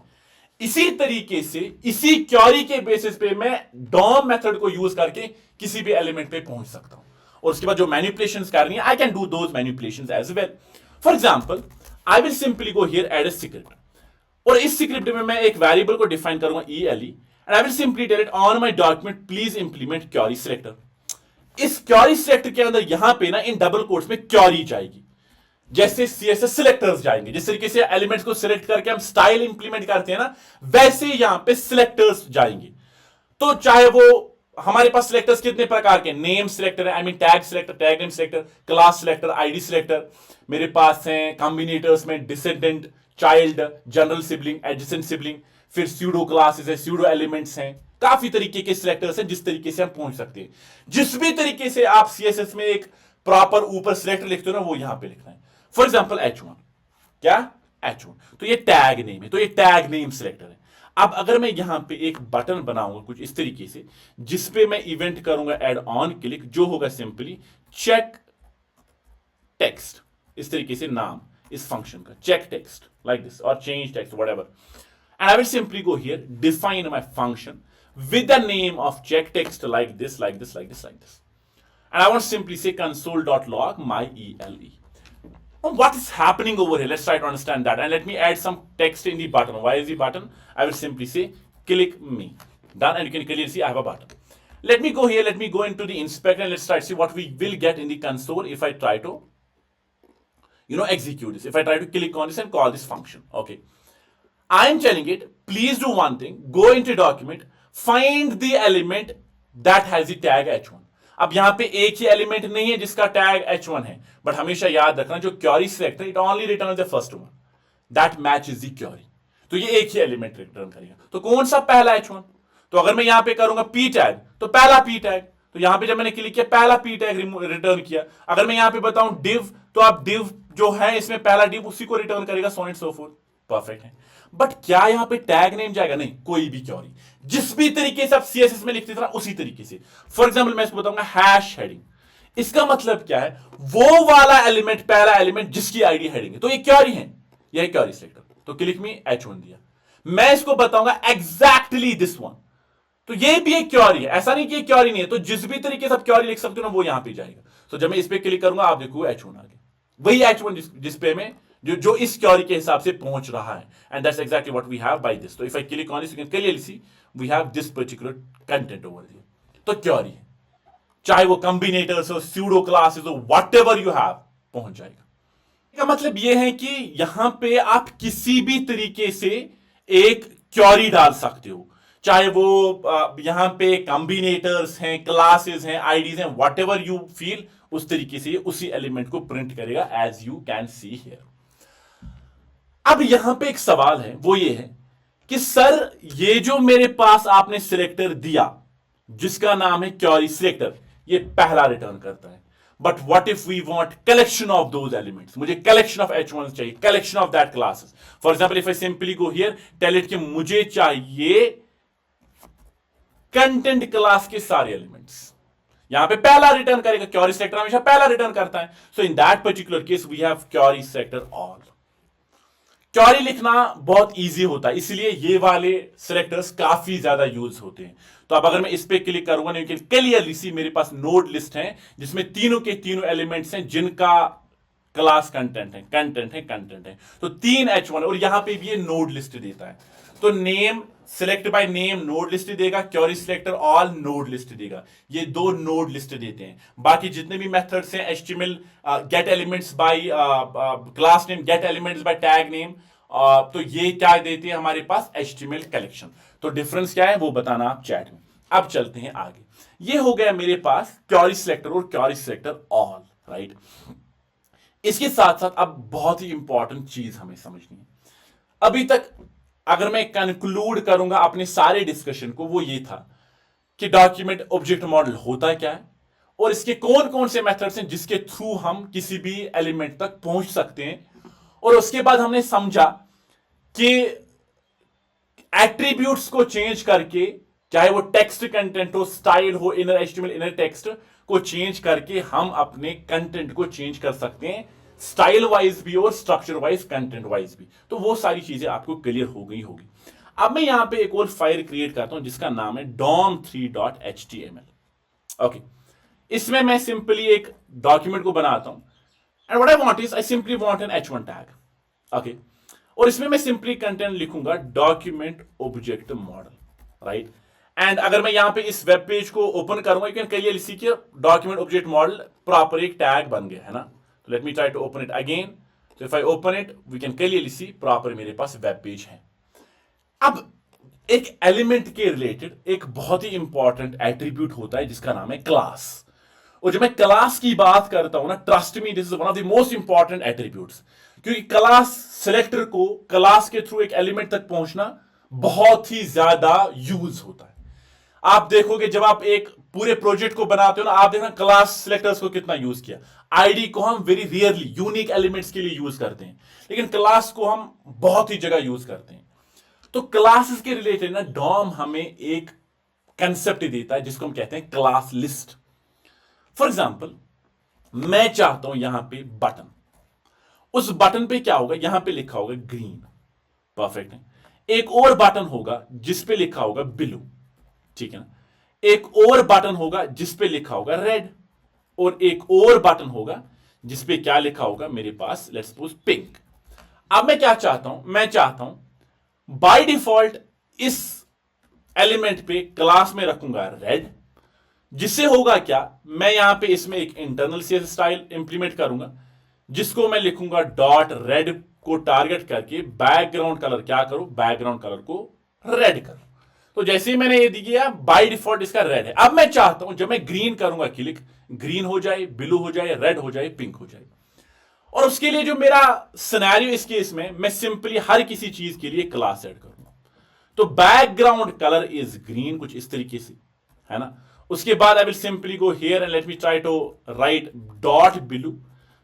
इसी तरीके से इसी क्वेरी के बेसिस पे मैं डॉम मेथड को यूज करके किसी भी एलिमेंट पे पहुंच सकता हूं, और उसके बाद जो मैनिपुलेशंस करनी है, I can do those manipulations as well. For example, I will simply go here add a script, और इस स्क्रिप्ट में मैं एक वेरिएबल को डिफाइन करूंगा ELE, and I will simply tell it on my document please implement query selector. इस query selector के अंदर यहां पे ना इन डबल कोट्स में क्वेरी जाएगी, जैसे CSS सिलेक्टर्स जाएंगे, जिस तरीके से एलिमेंट्स को सिलेक्ट करके हम स्टाइल इंप्लीमेंट करते हैं ना, वैसे यहां पे सिलेक्टर्स जाएंगे। तो चाहे वो हमारे पास सिलेक्टर्स कितने प्रकार के, नेम सिलेक्टर है, आई mean tag selector, tag name selector, class selector, ID selector, मेरे पास हैं कॉम्बिनेटर्स में descendant, child, general sibling, adjacent sibling, फिर स्यूडो क्लासेस है, स्यूडो एलिमेंट्स हैं, काफी तरीके के सिलेक्टर्स हैं जिस तरीके से हम पहुंच सकते हैं। जिस भी तरीके से आप CSS में एक प्रॉपर ऊपर सिलेक्टर लिखते हो ना, वो यहां पे लिखना है। फॉर एग्जाम्पल H1, क्या H1, तो ये टैग नेम है, तो ये टैग नेम सिलेक्टर है। अब अगर मैं यहां पे एक बटन बनाऊंगा कुछ इस तरीके से, जिसपे मैं इवेंट करूंगा एड ऑन क्लिक, जो होगा सिंपली चेक टेक्स्ट, इस तरीके से नाम इस फंक्शन का, चेक टेक्स्ट लाइक दिस, और change text whatever, and I will simply go here define my function with the name of check text like this, like this, like this, like this, and I want to simply say console.log my ELE. What is happening over here? Let's try to understand that, and let me add some text in the button. Why is the button? I will simply say click me, done, and you can clearly see I have a button. Let me go here, let me go into the inspector, and let's try to see what we will get in the console if I try to execute this, if I try to click on this and call this function. Okay, I am telling it, please do one thing, go into document, find the element that has the tag H1. अब यहां पे एक ही element नहीं है जिसका tag H1 है, but हमेशा याद रखना जो query selector it only returns the first one that matches the query, तो ये एक ही एलिमेंट रिटर्न करेगा। तो कौन सा पहला H1? तो अगर मैं यहां पे करूंगा P टैग, तो पहला P टैग, तो यहां पे जब मैंने क्लिक किया पहला P टैग रिटर्न किया। अगर मैं यहां पे बताऊं div, तो आप div जो है इसमें पहला div उसी को रिटर्न करेगा, so on and so forth। Perfect है। बट क्या यहां पे टैग नेम जाएगा? नहीं, कोई भी क्वेरी जिस भी तरीके से आप CSS में लिखते थे ना उसी तरीके से। फॉर एग्जांपल मैं इसको बताऊंगा हैश हेडिंग, इसका मतलब क्या है, वो वाला एलिमेंट, पहला एलिमेंट जिसकी आईडी हेडिंग है, तो ये क्वेरी है, यह क्वेरी सिलेक्टर, तो क्लिक मी H1 दिया। मैं इसको बताऊंगा एग्जैक्टली दिस वन, तो ये भी एक क्वेरी है, ऐसा नहीं कि ये क्वेरी नहीं है। तो जिस भी तरीके से आप क्वेरी लिख सकते हो ना वो यहां पे जाएगा। तो जब मैं इस पे क्लिक करूंगा आप देखो H1 आ गया, वही H1 जिस पे मैं जो इस क्वेरी के हिसाब से पहुंच रहा है, and that's exactly what we have by this. तो if I click on this you can clearly see we have this particular content over here. तो क्वेरी है, चाहे वो कॉम्बिनेटर्स हो, स्यूडो क्लासेस हो, व्हाटएवर यू हैव, पहुंच जाएगा। इसका मतलब यह है कि यहां पे आप किसी भी तरीके से एक क्वेरी डाल सकते हो, चाहे वो यहां पे कॉम्बिनेटर्स हैं, क्लासेस हैं, आईडीज हैं, व्हाटएवर यू फील, उस तरीके से उसी एलिमेंट को प्रिंट करेगा as you can see here. अब यहां पे एक सवाल है, वो ये है कि सर ये जो मेरे पास आपने सिलेक्टर दिया जिसका नाम है क्वेरी सिलेक्टर, ये पहला रिटर्न करता है, but what if we want collection of those elements, मुझे कलेक्शन ऑफ H1 चाहिए, collection of that classes. For example if I simply go here tell it कि मुझे चाहिए कंटेंट क्लास के सारे एलिमेंट्स, यहां पे पहला रिटर्न करेगा, क्वेरी सिलेक्टर हमेशा पहला रिटर्न करता है। So in that particular case we have query selector all. Query लिखना बहुत इजी होता है, इसलिए ये वाले सिलेक्टर्स काफी ज्यादा यूज होते हैं। तो अब अगर मैं इस पे क्लिक करूंगा, क्लियरली सी मेरे पास नोड लिस्ट है जिसमें तीनों के तीनों एलिमेंट्स हैं जिनका क्लास कंटेंट है, कंटेंट है, कंटेंट है। तो 3 H1 और यहां पे भी ये नोड लिस्ट देता है। तो name select by name node list देगा, query selector all node list देगा। ये 2 नोड लिस्ट देते हैं। बाकी जितने भी मेथड्स हैं HTML gate elements by class name, gate elements by tag name, तो ये क्या देते हैं हमारे पास HTML कलेक्शन। तो डिफरेंस क्या है वो बताना आप चैट में। अब चलते हैं आगे। ये हो गया मेरे पास क्वेरी सिलेक्टर और क्वेरी सिलेक्टर ऑल, राइट। इसके साथ साथ अब बहुत ही इंपॉर्टेंट चीज हमें समझनी है। अभी तक अगर मैं कंक्लूड करूंगा अपने सारे डिस्कशन को, वो ये था कि डॉक्यूमेंट ऑब्जेक्ट मॉडल होता क्या है और इसके कौन कौन से मेथड्स हैं जिसके थ्रू हम किसी भी एलिमेंट तक पहुंच सकते हैं। और उसके बाद हमने समझा कि एट्रीब्यूट्स को चेंज करके, चाहे वो टेक्स्ट कंटेंट हो, स्टाइल हो, इनर HTML इनर टेक्स्ट को चेंज करके हम अपने कंटेंट को चेंज कर सकते हैं, स्टाइल वाइज भी और स्ट्रक्चर वाइज, कंटेंट वाइज भी। तो वो सारी चीजें आपको क्लियर हो गई होगी। अब मैं यहां पे एक और फाइल क्रिएट करता हूं जिसका नाम है dom3.html। ओके, इसमें मैं सिंपली एक डॉक्यूमेंट को बनाता हूं and what I want is I simply want an H1 tag. Okay, और इसमें मैं सिंपली कंटेंट लिखूंगा document object model, right. And अगर मैं यहां पे इस वेब पेज को ओपन करूंगा, यू कैन क्लियरली सी कि डॉक्यूमेंट ऑब्जेक्ट मॉडल प्रॉपर एक टैग बन गया है ना। तो let me try to open it again. तो if I open it we can clearly see proper मेरे पास वेब पेज है। अब एक एलिमेंट के रिलेटेड एक बहुत ही इंपॉर्टेंट एट्रीब्यूट होता है जिसका नाम है क्लास। और जब मैं क्लास की बात करता हूं ना, trust me this is one of the most important attributes, क्योंकि क्लास सिलेक्टर को क्लास के थ्रू एक एलिमेंट तक पहुंचना बहुत ही ज्यादा यूज होता है। आप देखोगे जब आप एक पूरे प्रोजेक्ट को बनाते हो ना, आप देखना क्लास सिलेक्टर्स को कितना यूज किया। आईडी को हम वेरी रियरली यूनिक एलिमेंट्स के लिए यूज करते हैं, लेकिन क्लास को हम बहुत ही जगह यूज करते हैं। तो क्लासेस के रिलेटेड ना डॉम हमें एक कंसेप्ट देता है जिसको हम कहते हैं क्लास लिस्ट। फॉर एग्जाम्पल, मैं चाहता हूं यहां पे बटन, उस बटन पे क्या होगा, यहां पे लिखा होगा ग्रीन, परफेक्ट है। एक और बटन होगा जिस पे लिखा होगा ब्लू, ठीक है ना। एक और बटन होगा जिस पे लिखा होगा रेड, और एक और बटन होगा जिस पे क्या लिखा होगा मेरे पास, लेट्स सपोज पिंक। अब मैं क्या चाहता हूं, मैं चाहता हूं बाय डिफॉल्ट इस एलिमेंट पे क्लास में रखूंगा रेड, जिससे होगा क्या, मैं यहां पे इसमें एक इंटरनल CSS स्टाइल इंप्लीमेंट करूंगा जिसको मैं लिखूंगा डॉट रेड को टारगेट करके बैकग्राउंड कलर क्या करूं, बैकग्राउंड कलर को रेड करूं। तो जैसे ही मैंने ये दिया बाय डिफॉल्ट इसका रेड है। अब मैं चाहता हूं जब मैं ग्रीन करूंगा क्लिक, ग्रीन हो जाए, ब्लू हो जाए, रेड हो जाए, पिंक हो जाए। और उसके लिए जो मेरा सिनेरियो इस केस में, मैं सिंपली हर किसी चीज के लिए क्लास ऐड करूंगा। तो बैकग्राउंड कलर इज ग्रीन, कुछ इस तरीके से, है ना। उसके बाद I will simply go here and let me try to write dot blue.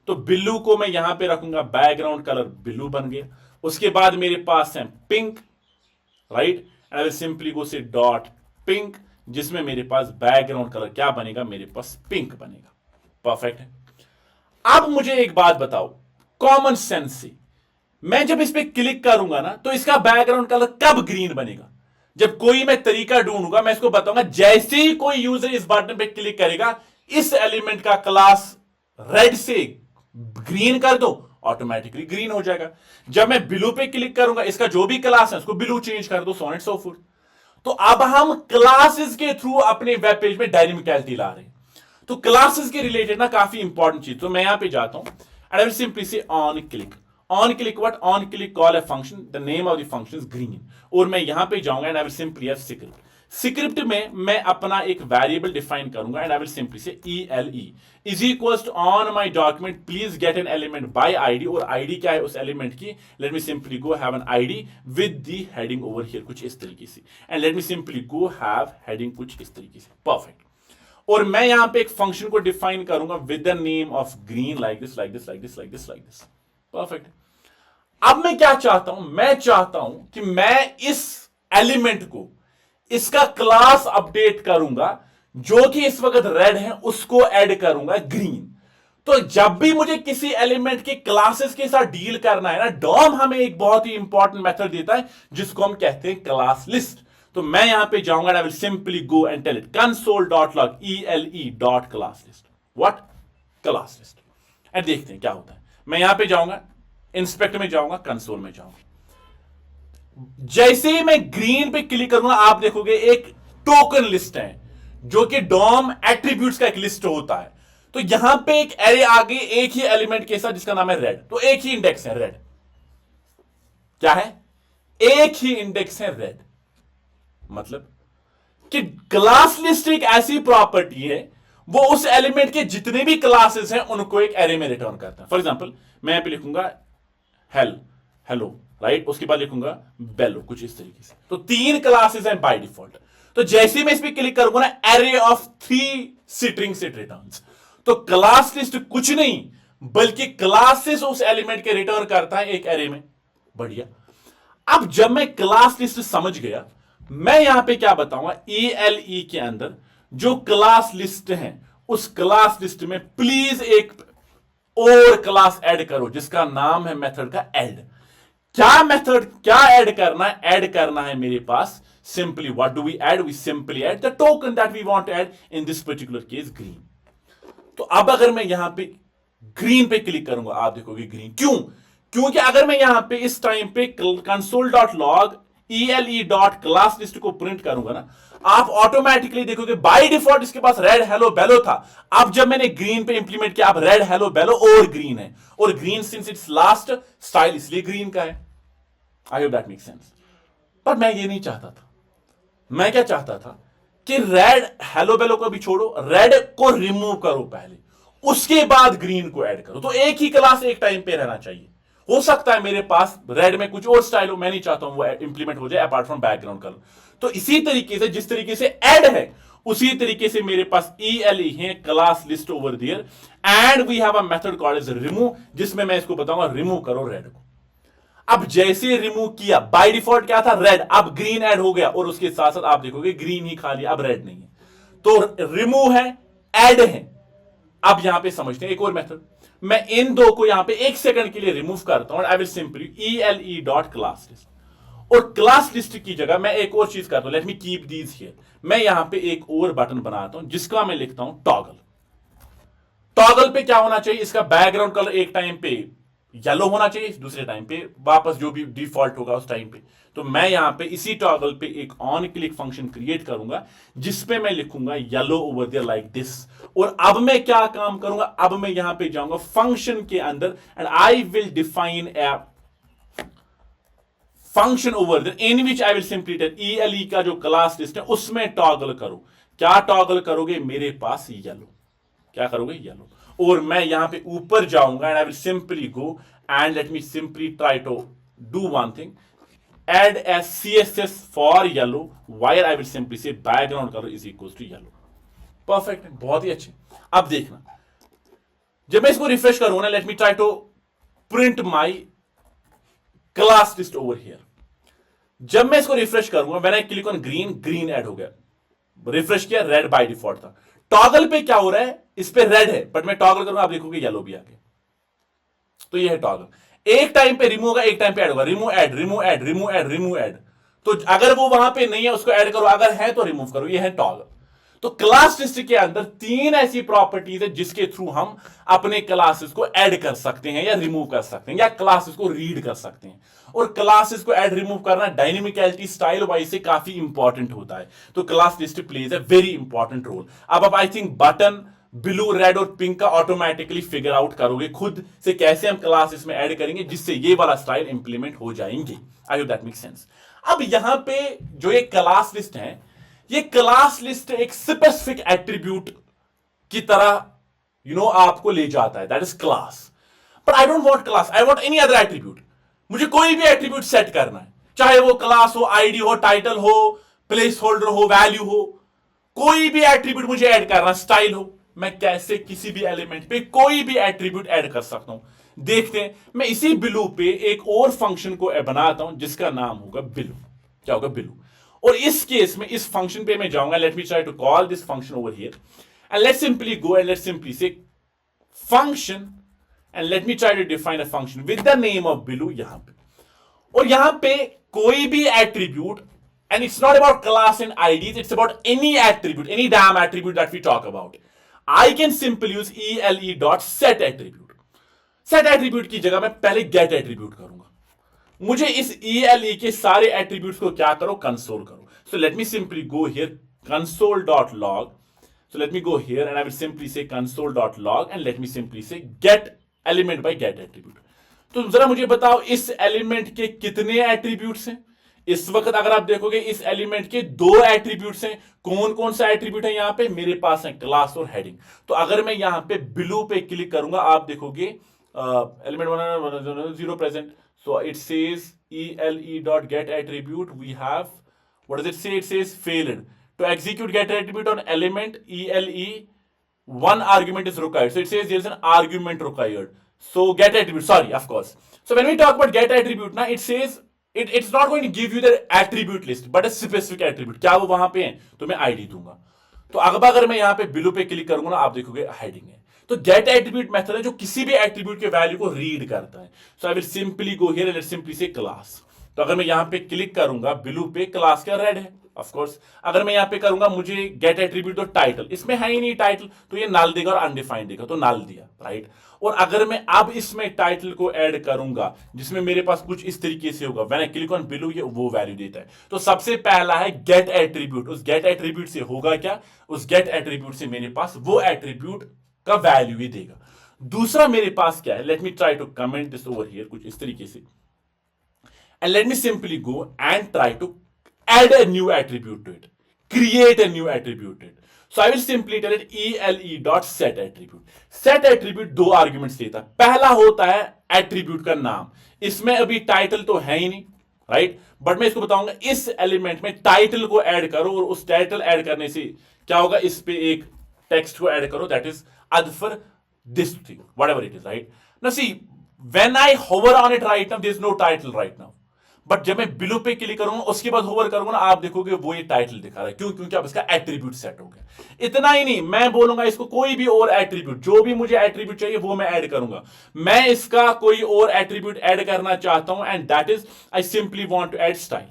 तो ब्लू को मैं यहां पे रखूंगा, बैकग्राउंड कलर ब्लू बन गया। उसके बाद मेरे पास है pink, right, and I will simply go से डॉट पिंक, जिसमें मेरे पास बैकग्राउंड कलर क्या बनेगा, मेरे पास पिंक बनेगा, परफेक्ट है। अब मुझे एक बात बताओ, कॉमन सेंस से मैं जब इस पे क्लिक करूंगा ना, तो इसका बैकग्राउंड कलर कब ग्रीन बनेगा? जब कोई मैं तरीका ढूंढूंगा, मैं इसको बताऊंगा जैसे ही कोई यूजर इस बटन पे क्लिक करेगा, इस एलिमेंट का क्लास रेड से ग्रीन कर दो, ऑटोमेटिकली ग्रीन हो जाएगा। जब मैं ब्लू पे क्लिक करूंगा, इसका जो भी क्लास है उसको ब्लू चेंज कर दो, सो एंड सो फोर्थ। तो अब हम क्लासेस के थ्रू अपने वेब पेज में डायनेमिकलिटी ला रहे हैं। तो क्लासेस के रिलेटेड ना काफी इंपॉर्टेंट चीज, तो मैं यहां पे जाता हूं and I will simply say on click, on click what, on click call a function, the name of the function is green. और मैं यहां पे जाऊंगा and I will simply have script. Script में मैं अपना एक वेरिएबल डिफाइन करूंगा and I will simply say ELE is equals to on my document please get an element by ID, और आईडी क्या है उस एलिमेंट की, late me simply go have an ID with the heading over here, कुछ इस तरीके से, and let me simply go have heading कुछ इस तरीके से, परफेक्ट। और मैं यहां पे एक फंक्शन को डिफाइन करूंगा with the name of green, like this like this like this like this like this, perfect. अब मैं क्या चाहता हूं, मैं चाहता हूं कि मैं इस एलिमेंट को, इसका क्लास अपडेट करूंगा, जो कि इस वक्त रेड है उसको ऐड करूंगा ग्रीन। तो जब भी मुझे किसी एलिमेंट के क्लासेस के साथ डील करना है ना, डॉम हमें एक बहुत ही इंपॉर्टेंट मेथड देता है जिसको हम कहते हैं क्लास लिस्ट। तो मैं यहां पे जाऊंगा, I will simply go and tell it console.log ELE.classList, what, class list, and देखते हैं क्या होता है। मैं यहां पे जाऊंगा, इंस्पेक्ट में जाऊंगा, कंसोल में जाऊंगा। जैसे ही मैं ग्रीन पे क्लिक करूंगा आप देखोगे एक टोकन लिस्ट है जो कि डॉम एट्रीब्यूट्स का एक लिस्ट होता है। तो यहां पे एक एरे आ गई एक ही एलिमेंट के साथ जिसका नाम है रेड। तो एक ही इंडेक्स है रेड। क्या है? एक ही इंडेक्स है रेड। मतलब कि क्लास लिस्ट एक ऐसी प्रॉपर्टी है वो उस एलिमेंट के जितने भी क्लासेस हैं उनको एक एरे में रिटर्न करता है। फॉर एग्जांपल मैं यहां पे लिखूंगा हेलो राइट, उसके बाद लिखूंगा बेलो, कुछ इस तरीके से। तो 3 क्लासेस हैं बाय डिफॉल्ट। तो जैसे ही मैं इस पर क्लिक करूंगा ना array of 3 strings it returns. तो क्लास लिस्ट कुछ नहीं बल्कि क्लासेस उस एलिमेंट के रिटर्न करता है एक एरे में। बढ़िया। अब जब मैं क्लास लिस्ट समझ गया, मैं यहां पे क्या बताऊंगा, ELE के अंदर जो क्लास लिस्ट है उस क्लास लिस्ट में प्लीज एक और क्लास ऐड करो जिसका नाम है मेथड का ऐड। क्या मेथड क्या ऐड करना है? ऐड करना है मेरे पास simply what do we add? We simply add the token that we want to add, in this particular case green. तो अब अगर मैं यहां पे ग्रीन पे क्लिक करूंगा आप देखोगे ग्रीन। क्यों? क्योंकि अगर मैं यहां पे इस टाइम पे console.log ele.classList को प्रिंट करूंगा ना, आप ऑटोमेटिकली देखोगे बाय डिफॉल्ट इसके पास रेड हेलो बेलो था। अब जब मैंने ग्रीन पे इंप्लीमेंट किया, अब रेड हेलो बेलो और ग्रीन है, और green since it's last style इसलिए ग्रीन का है। I hope that make sense. पर मैं ये नहीं चाहता था। मैं क्या चाहता था कि रेड हेलो बेलो को भी छोड़ो, रेड को रिमूव करो पहले, उसके बाद ग्रीन को ऐड करो। तो एक ही क्लास एक टाइम पे रहना चाहिए। हो सकता है मेरे पास रेड में कुछ और स्टाइल हो, मैं नहीं चाहता हूं वो इंप्लीमेंट हो जाए अपार्ट फ्रॉम बैकग्राउंड कलर। तो इसी तरीके से जिस तरीके से ऐड है उसी तरीके से मेरे पास ELE है class list over there, and we have a method called as remove, जिसमें मैं इसको बताऊंगा रिमूव करो रेड को। अब जैसे रिमूव किया, बाय डिफॉल्ट क्या था रेड, अब ग्रीन ऐड हो गया, और उसके साथ साथ आप देखोगे ग्रीन ही खाली, अब रेड नहीं है। तो रिमूव है, ऐड है। अब यहां पे समझते हैं एक और मेथड। मैं इन दो को यहां पे 1 सेकंड के लिए रिमूव करता हूं, आई विल सिंपली ELE.classList, और क्लास लिस्ट की जगह मैं एक और चीज करता हूं, let me keep these here. मैं यहां पे एक और बटन बनाता हूं जिसका मैं लिखता हूं टॉगल। टॉगल पे क्या होना चाहिए? इसका बैकग्राउंड कलर एक टाइम पे येलो होना चाहिए, दूसरे टाइम पे वापस जो भी डिफॉल्ट होगा उस टाइम पे। तो मैं यहां पे इसी टॉगल पे एक ऑन क्लिक फंक्शन क्रिएट करूंगा जिसपे मैं लिखूंगा yellow over there like this. और अब मैं क्या काम करूंगा, अब मैं यहां पे जाऊंगा फंक्शन के अंदर, and I will define a function over there in which I will simply tell ELE का जो क्लास लिस्ट है उसमें टॉगल करो। क्या टॉगल करोगे? मेरे पास येलो। क्या करोगे? येलो। और मैं यहां पे ऊपर जाऊंगा, and I will simply go and let me simply try to do one thing, add a CSS for yellow where I will simply say background color is equals to yellow। Perfect है, बहुत ही अच्छे। अब देखना जब मैं इसको refresh करूंगा ना, let me try to print my class list over here. जब मैं इसको रिफ्रेश करूंगा, when I click on green, green add हो गया। रिफ्रेश किया, रेड बाय डिफॉल्ट था। टॉगल पे क्या हो रहा है? इस पे रेड है, बट मैं टॉगल करूंगा आप देखोगे येलो भी आ गया। तो ये है टॉगल। एक टाइम पे रिमूव होगा, एक टाइम पे ऐड होगा। Remove add, remove add, remove add, remove add. तो अगर वो वहां पे नहीं है उसको ऐड करो, अगर है तो रिमूव करो। ये है टॉगल। तो क्लास लिस्ट के अंदर 3 ऐसी प्रॉपर्टीज है जिसके थ्रू हम अपने क्लासेस को ऐड कर सकते हैं या रिमूव कर सकते हैं या क्लासेस को रीड कर सकते हैं। और क्लासेस को ऐड रिमूव करना डायनेमिकलिटी स्टाइल वाइज से काफी इंपॉर्टेंट होता है। तो class list plays a very important role. अब I think button blue, red और पिंक का ऑटोमेटिकली फिगर आउट करोगे खुद से कैसे हम क्लासेस में ऐड करेंगे जिससे ये वाला स्टाइल इंप्लीमेंट हो जाएंगे। आई होप दैट मेक सेंस। अब यहां पे जो एक क्लास लिस्ट है, ये क्लास लिस्ट एक स्पेसिफिक एट्रीब्यूट की तरह आपको ले जाता है, that is class. But I don't want class, I want any other attribute. मुझे कोई भी एट्रीब्यूट सेट करना है, चाहे वो क्लास हो, आईडी हो, टाइटल हो, प्लेस होल्डर हो, वैल्यू हो, कोई भी एट्रीब्यूट मुझे ऐड करना, स्टाइल हो। मैं कैसे किसी भी एलिमेंट पे कोई भी एट्रीब्यूट ऐड कर सकता हूं? देखते हैं। मैं इसी बिलू पे एक और फंक्शन को बनाता हूं जिसका नाम होगा बिलू। क्या होगा? बिलू। और इस केस में इस फंक्शन पे मैं जाऊंगा, let me try to call this function over here, and let's simply go and let's simply say function, and let me try to define a function with the name of blue यहां पे। और यहां पे कोई भी attribute, and it's not about class and IDs, it's about any attribute, any damn attribute that we talk about. I can simply use ELE.set attribute. Set attribute की जगह मैं पहले गेट एट्रीब्यूट करूंगा। मुझे इस ELE के सारे एट्रीब्यूट्स को क्या करो, कंसोल करो। सो let me simply go here console.log. So let me go here and I will simply say console.log and let me simply say get element by get attribute. तो जरा मुझे बताओ इस एलिमेंट के कितने एट्रीब्यूट्स हैं। इस वक्त अगर आप देखोगे इस एलिमेंट के 2 एट्रीब्यूट्स हैं। कौन कौन सा एट्रीब्यूट है यहां पे, मेरे पास है क्लास और हेडिंग। तो अगर मैं यहां पे ब्लू पे क्लिक करूंगा, आप देखोगे element 1 0 present. So it says ele.get attribute we have, what does it say? It says failed to execute get attribute on element ele, one argument is required. So it says there is an argument required. So get attribute, sorry, of course. So when we talk about get attribute now, it says it's not going to give you the attribute list but a specific attribute. क्या वो वहां पे है, तो मैं id दूंगा। तो अगर मैं यहां पे बिलो पे क्लिक करूंगा ना, आप देखोगे हेडिंग है। तो गेट एट्रीब्यूट मेथड है जो किसी भी एट्रीब्यूट के वैल्यू को रीड करता है। So I will simply go here and simply say class. तो अगर मैं यहां पे क्लिक करूंगा ब्लू पे, क्लास का रेड है ऑफ कोर्स। अगर मैं यहां पे करूंगा मुझे गेट एट्रीब्यूट तो टाइटल, इसमें है ही नहीं टाइटल, तो ये नल देगा और अनडिफाइंड देगा, तो नल दिया, राइट। और अगर मैं अब इसमें टाइटल को ऐड करूंगा जिसमें मेरे पास कुछ इस तरीके से होगा, when I click on below ये वो वैल्यू देता है। तो सबसे पहला है गेट एट्रीब्यूट। उस गेट एट्रीब्यूट से होगा क्या, उस गेट एट्रीब्यूट से मेरे पास वो एट्रीब्यूट का वैल्यू ही देगा। दूसरा मेरे पास क्या है, let me try to comment this over here कुछ इस तरीके से, and let me simply go and try to add a new attribute to it, create a new attribute to it. So I will simply tell it ele.set attribute. Set attribute 2 arguments लेता है। पहला होता है attribute का नाम, इसमें अभी title तो है ही नहीं, राइट, बट मैं इसको बताऊंगा इस एलिमेंट में टाइटल को ऐड करो, और उस टाइटल ऐड करने से क्या होगा, इस पे एक टेक्स्ट को ऐड करो, that is adfer this thing, whatever it is, right? Now see, when I hover on it right now, there is no title right now. But जब मैं बिलो पे क्लिक करूंगा उसके बाद होवर करूंगा ना, आप देखोगे वो ये टाइटल दिखा रहा है। क्यों? क्योंकि अब इसका एट्रीब्यूट सेट हो गया। इतना ही नहीं, मैं बोलूंगा इसको कोई भी और एट्रीब्यूट, जो भी मुझे एट्रीब्यूट चाहिए वो मैं ऐड करूंगा। मैं इसका कोई और एट्रीब्यूट ऐड करना चाहता हूं and that is I simply want to add style,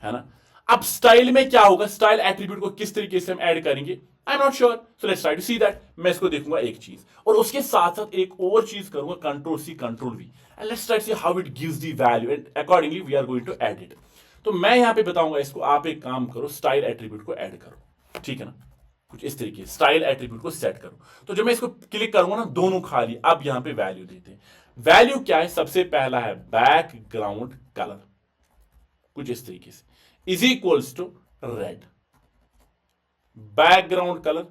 है ना। अब स्टाइल में क्या होगा, स्टाइल एट्रीब्यूट को किस तरीके से हम ऐड करेंगे, I am not sure. So let's try to see that. मैं इसको देखूंगा एक चीज, और उसके साथ साथ एक और चीज करूंगा, control C control V, and let's try to see how it gives the value and accordingly we are going to add it. तो मैं यहां पे बताऊंगा इसको, आप एक काम करो, स्टाइल एट्रीब्यूट को ऐड करो, ठीक है ना, कुछ इस तरीके स्टाइल एट्रीब्यूट को सेट करो। तो जब मैं इसको क्लिक करूंगा ना, दोनों खाली, अब यहां पे वैल्यू देते हैं। वैल्यू क्या है, सबसे पहला है बैकग्राउंड कलर, कुछ इस तरीके से, is equals to red, background colour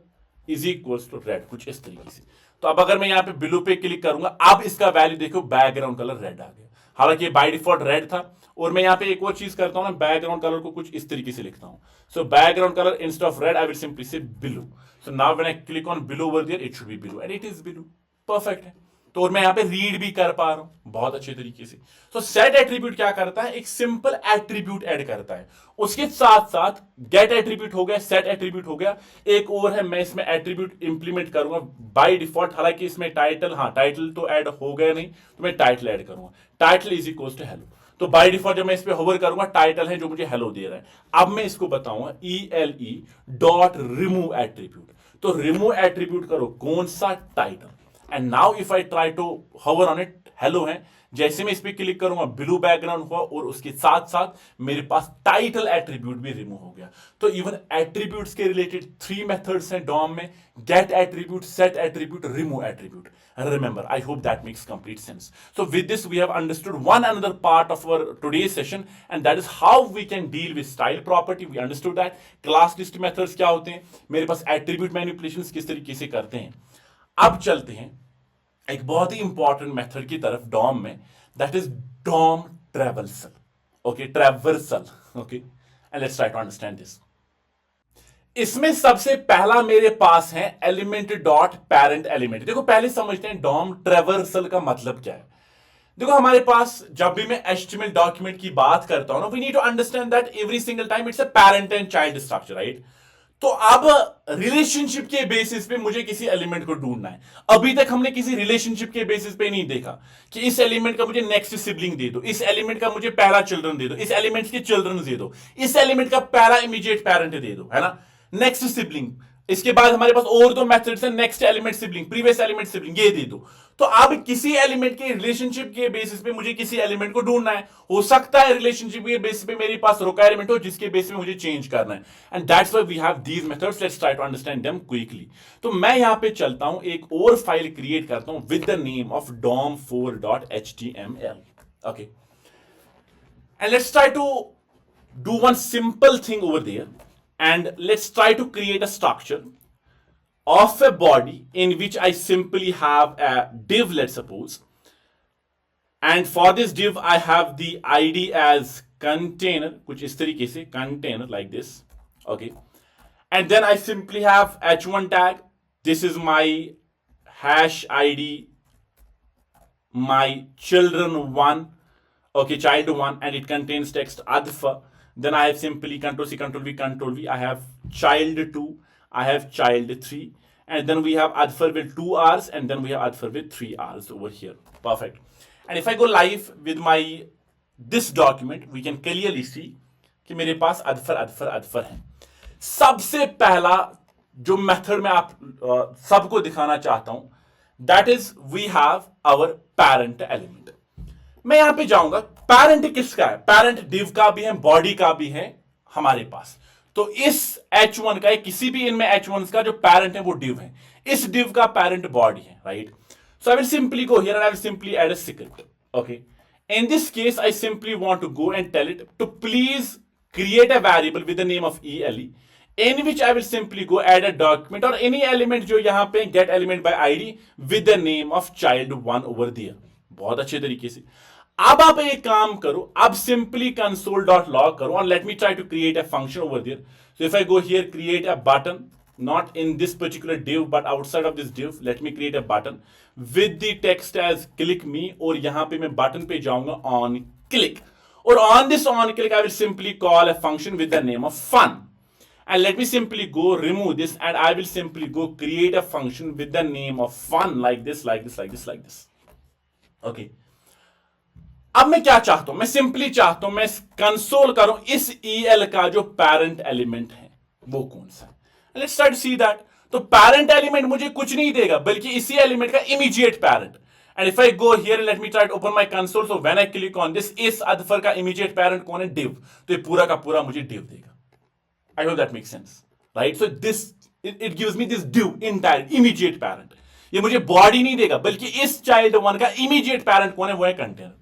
is equals to red, कुछ इस तरीके से। तो अब अगर मैं यहां पे ब्लू पे क्लिक करूंगा, अब इसका वैल्यू देखो, बैकग्राउंड कलर रेड आ गया। हालांकि बाय डिफॉल्ट रेड था। और मैं यहां पे एक और चीज करता हूं ना, बैकग्राउंड कलर को कुछ इस तरीके से लिखता हूं। So background color instead of red I will simply say blue. So now when I click on blue over there, it should be blue and it is blue, perfect है। तो और मैं यहां पे रीड भी कर पा रहा हूं बहुत अच्छे तरीके से। तो सेट एट्रीब्यूट क्या करता है, एक सिंपल एट्रीब्यूट ऐड करता है, उसके साथ साथ गेट एट्रीब्यूट हो गया, सेट एट्रीब्यूट हो गया, एक और है मैं इसमें एट्रीब्यूट इंप्लीमेंट करूंगा बाय डिफॉल्ट। हालांकि इसमें टाइटल, हाँ टाइटल तो ऐड हो गया नहीं, तो मैं टाइटल ऐड करूंगा, title is equal to hello. तो बाय डिफॉल्ट जब मैं इस पे होवर करूंगा, टाइटल है जो मुझे हेलो दे रहा है। अब मैं इसको बताऊंगा ele डॉट रिमूव एट्रीब्यूट। तो रिमूव एट्रीब्यूट करो कौन सा, title. And now if I try to hover on it, hello है, जैसे मैं इस पे क्लिक करूंगा ब्लू बैकग्राउंड हुआ, और उसके साथ साथ मेरे पास टाइटल एट्रीब्यूट भी रिमूव हो गया। तो इवन एट्रीब्यूट्स के रिलेटेड 3 मेथड्स हैं डॉम में, get attribute, set attribute, remove attribute. Remember, I hope that makes complete sense. So with this we have understood one another part of our today's session, and that is how we can deal with style property. We understood that class list methods क्या होते हैं, मेरे पास attribute manipulations किस तरीके से करते हैं। अब चलते हैं एक बहुत ही इंपॉर्टेंट मेथड की तरफ डॉम में, that is DOM traversal. Okay, traversal, okay, and let's try to understand this. इसमें सबसे पहला मेरे पास है एलिमेंट डॉट पेरेंट एलिमेंट। देखो पहले समझते हैं डॉम ट्रेवर्सल का मतलब क्या है। देखो हमारे पास जब भी मैं HTML डॉक्यूमेंट की बात करता हूं ना, we need to understand that every single time it's a parent and child structure, right. तो अब रिलेशनशिप के बेसिस पे मुझे किसी एलिमेंट को ढूंढना है। अभी तक हमने किसी रिलेशनशिप के बेसिस पे नहीं देखा कि इस एलिमेंट का मुझे नेक्स्ट सिबलिंग दे दो, इस एलिमेंट का मुझे पहला चिल्ड्रन दे दो, इस एलिमेंट के चिल्ड्रन दे दो, इस एलिमेंट का पहला इमीडिएट पेरेंट दे दो, है ना, नेक्स्ट सिबलिंग। इसके बाद हमारे पास और दो मेथड्स हैं, next element sibling, previous element sibling, ये दे दो। तो अब किसी एलिमेंट के रिलेशनशिप के बेसिस पे मुझे किसी एलिमेंट को ढूंढना है। हो सकता है रिलेशनशिप के बेसिस पे मेरे पास रोका एलिमेंट हो जिसके बेसिस पे मुझे चेंज करना है, and that's why we have these methods. Let's try to understand them quickly. तो मैं यहां पे चलता हूं, एक और फाइल क्रिएट करता हूं with the name of dom4.html, okay, and let's try to do one simple thing over there, and let's try to create a structure of a body in which I simply have a div, let's suppose, and for this div I have the id as container, कुछ इस तरीके से container like this, okay, and then I simply have h1 tag. This is my hash id, my children1, okay, child1, and it contains text adfa. Then I have simply control C, control V, control V. I have child2, I have child3, and then we have adfer with 2 R's, and then we have adfer with 3 R's over here. Perfect. And if I go live with my this document, we can clearly see कि मेरे पास adfer है। सबसे पहला जो method मैं आप सबको दिखाना चाहता हूं, that is we have our parent element। मैं यहां पे जाऊंगा, पैरेंट किसका है? पैरेंट डिव का भी है, बॉडी का भी है हमारे पास। तो इस h1 का, किसी भी इनमें h1 का जो पैरेंट है वो डिव है, इस डिव का पैरेंट बॉडी है, right? So I will simply go here and I will simply add a script, okay. In this case I simply want to go and tell it to please create a variable with the name of ele, in which I will simply go add a document or any element जो यहां पे get element by id with the name of child1 over there। बहुत अच्छे तरीके से। अब आप एक काम करो, अब सिंपली console.log करो और let me try to create a function over there. So if I go here, create a button, not in this particular div but outside of this div, let me create a button with the text as click me, और यहां पे मैं button पे जाऊंगा on click, और on this on click I will simply call a function with the name of fun, and let me simply go remove this and I will simply go create a function with the name of fun like this, like this, like this, like this, okay। अब मैं क्या चाहता हूं? मैं simply चाहता हूं मैं console करूं इस el का जो पैरेंट एलिमेंट है वो कौन सा है। Let's try to see that. तो पैरेंट एलिमेंट मुझे कुछ नहीं देगा बल्कि इसी एलिमेंट का immediate parent, and if I go here let me try to open my console, so when I click on this, इस अदफर का इमीडिएट पैरेंट कौन है? डिव। तो ये पूरा का पूरा मुझे डिव देगा। आई hope that makes sense, right? So this it gives me this div entire immediate parent. ये मुझे बॉडी नहीं देगा बल्कि इस child1 का इमीडिएट पैरेंट कौन है? वो है कंटेनर।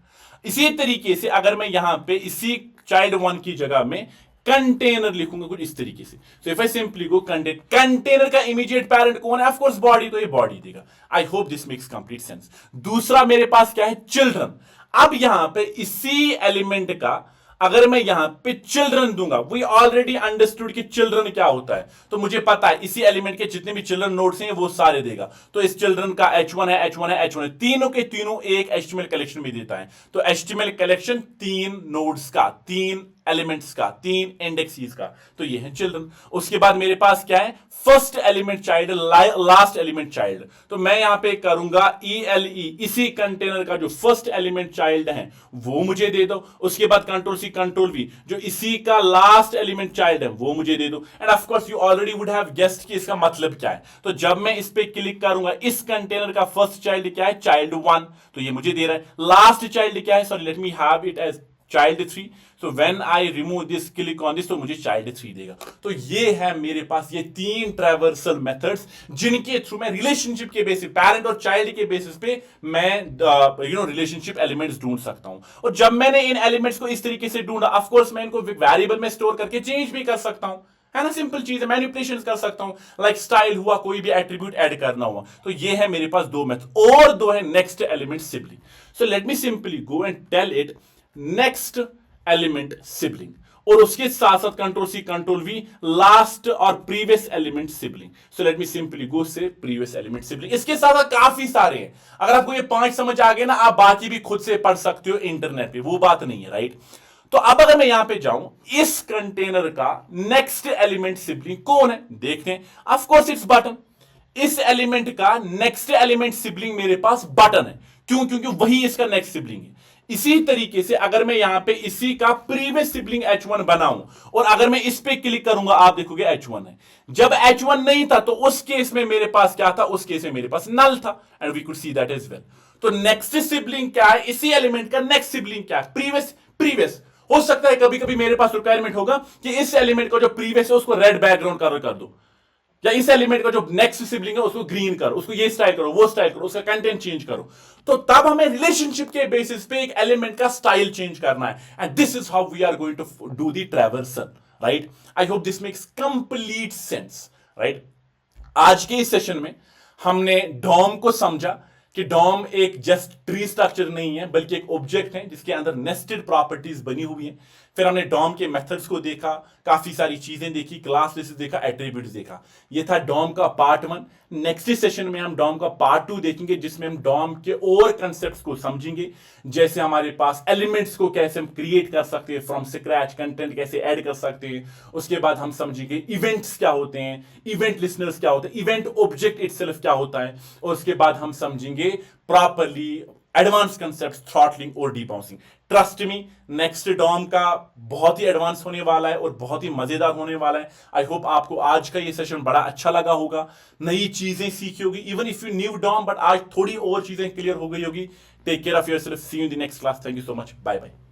इसी तरीके से अगर मैं यहां पे इसी child1 की जगह में कंटेनर लिखूंगा कुछ इस तरीके से, so if I simply go container का इमीडिएट पैरेंट कौन है? ऑफ कोर्स बॉडी, तो ये बॉडी देगा। आई hope this makes complete sense. दूसरा मेरे पास क्या है? चिल्ड्रन। अब यहां पे इसी एलिमेंट का अगर मैं यहां पे चिल्ड्रन दूंगा, वी ऑलरेडी अंडरस्टूड कि चिल्ड्रन क्या होता है, तो मुझे पता है इसी एलिमेंट के जितने भी चिल्ड्रन नोड्स हैं वो सारे देगा। तो इस चिल्ड्रन का h1 है, h1 है, h1 है, तीनों के तीनों एक HTML कलेक्शन में देता है। तो HTML कलेक्शन 3 नोड्स का, 3 एलिमेंट्स का, 3 इंडेक्सेस का, तो ये है चिल्ड्रन। उसके बाद मेरे पास क्या है? First element child, last element child. तो मैं यहां पे करूंगा ele, इसी कंटेनर का जो फर्स्ट एलिमेंट चाइल्ड है वो मुझे दे दो। उसके बाद कंट्रोल सी कंट्रोल वी, जो इसी का लास्ट एलिमेंट चाइल्ड है वो मुझे दे दो। And of course you already would have guessed कि इसका मतलब क्या है। तो जब मैं इस पे क्लिक करूंगा, इस कंटेनर का फर्स्ट चाइल्ड क्या है? child1, तो ये मुझे दे रहा है। लास्ट चाइल्ड क्या है? Sorry, let me have it as child3, so when I remove this, click on this, तो मुझे child3 देगा। तो ये है मेरे पास ये 3 ट्रैवर्सल मेथड्स जिनके थ्रू मैं रिलेशनशिप के बेसिस, पैरेंट और चाइल्ड के बेसिस पे मैं रिलेशनशिप एलिमेंट्स ढूंढ सकता हूं। और जब मैंने इन एलिमेंट्स को इस तरीके से ढूंढा, ऑफ कोर्स मैं इनको वेरिएबल में स्टोर करके चेंज भी कर सकता हूं, है ना? सिंपल चीज है, मैनिपुलेशन कर सकता हूं, लाइक स्टाइल हुआ, कोई भी एट्रीब्यूट ऐड करना हुआ। तो ये है मेरे पास 2 मेथड, और 2 है next element sibling. So let me simply go and tell it next element sibling, और उसके साथ साथ control C control V, last और previous element sibling. So let me simply go से प्रीवियस एलिमेंट सिबलिंग। इसके साथ साथ काफी सारे हैं, अगर आपको ये 5 समझ आ गए ना, आप बाकी भी खुद से पढ़ सकते हो इंटरनेट पे, वो बात नहीं है, राइट? तो अब अगर मैं यहां पे जाऊं, इस कंटेनर का नेक्स्ट एलिमेंट सिबलिंग कौन है देखते हैं। Of course it's button. इस एलिमेंट का नेक्स्ट एलिमेंट सिबलिंग मेरे पास बटन है। क्यों? क्योंकि वही इसका नेक्स्ट सिबलिंग है। इसी तरीके से अगर मैं यहां पे इसी का प्रीवियस सिबलिंग H1 बनाऊं और अगर मैं इस पे क्लिक करूंगा, आप देखोगे H1 है। जब H1 नहीं था तो उस केस में मेरे पास क्या था, उस केस में मेरे पास नल था, and we could see that as well. तो नेक्स्ट सिबलिंग क्या है, इसी एलिमेंट का नेक्स्ट सिबलिंग क्या है, प्रीवियस। प्रीवियस हो सकता है कभी कभी मेरे पास रिक्वायरमेंट होगा कि इस एलिमेंट का जो प्रीवियस है उसको रेड बैकग्राउंड कलर कर दो, या इस एलिमेंट का जो नेक्स्ट सिबलिंग है उसको ग्रीन करो, उसको ये स्टाइल करो, वो स्टाइल करो, उसका कंटेंट चेंज करो। तो तब हमें रिलेशनशिप के बेसिस पे एक एलिमेंट का स्टाइल चेंज करना है, and this is how we are going to do the traversal, right. I hope this makes complete sense, right. आज के इस सेशन में हमने डॉम को समझा कि डॉम एक जस्ट ट्री स्ट्रक्चर नहीं है, बल्कि एक ऑब्जेक्ट है जिसके अंदर नेस्टेड प्रॉपर्टीज बनी हुई हैं। फिर हमने डॉम के मेथड्स को देखा, काफी सारी चीजें देखी, क्लास लिस्ट देखा, एट्रीब्यूट्स देखा। ये था डॉम का पार्ट 1। नेक्स्ट सेशन में हम डॉम का पार्ट 2 देखेंगे, जिसमें हम डॉम के और कंसेप्ट्स को समझेंगे, जैसे हमारे पास एलिमेंट्स को कैसे हम क्रिएट कर सकते हैं फ्रॉम स्क्रैच, कंटेंट कैसे ऐड कर सकते हैं। उसके बाद हम समझेंगे इवेंट्स क्या होते हैं, इवेंट लिसनर्स क्या होते हैं, इवेंट ऑब्जेक्ट इटसेल्फ क्या होता है, और उसके बाद हम समझेंगे प्रॉपरली एडवांस कंसेप्ट, थ्रॉटलिंग और debouncing. Trust me, next DOM का बहुत ही एडवांस होने वाला है और बहुत ही मजेदार होने वाला है। आई होप आपको आज का ये सेशन बड़ा अच्छा लगा होगा, नई चीजें सीखी होगी, even if you knew DOM, but आज थोड़ी और चीजें क्लियर हो गई होगी। Take care of yourself, see you in the next class. Thank you so much, bye bye.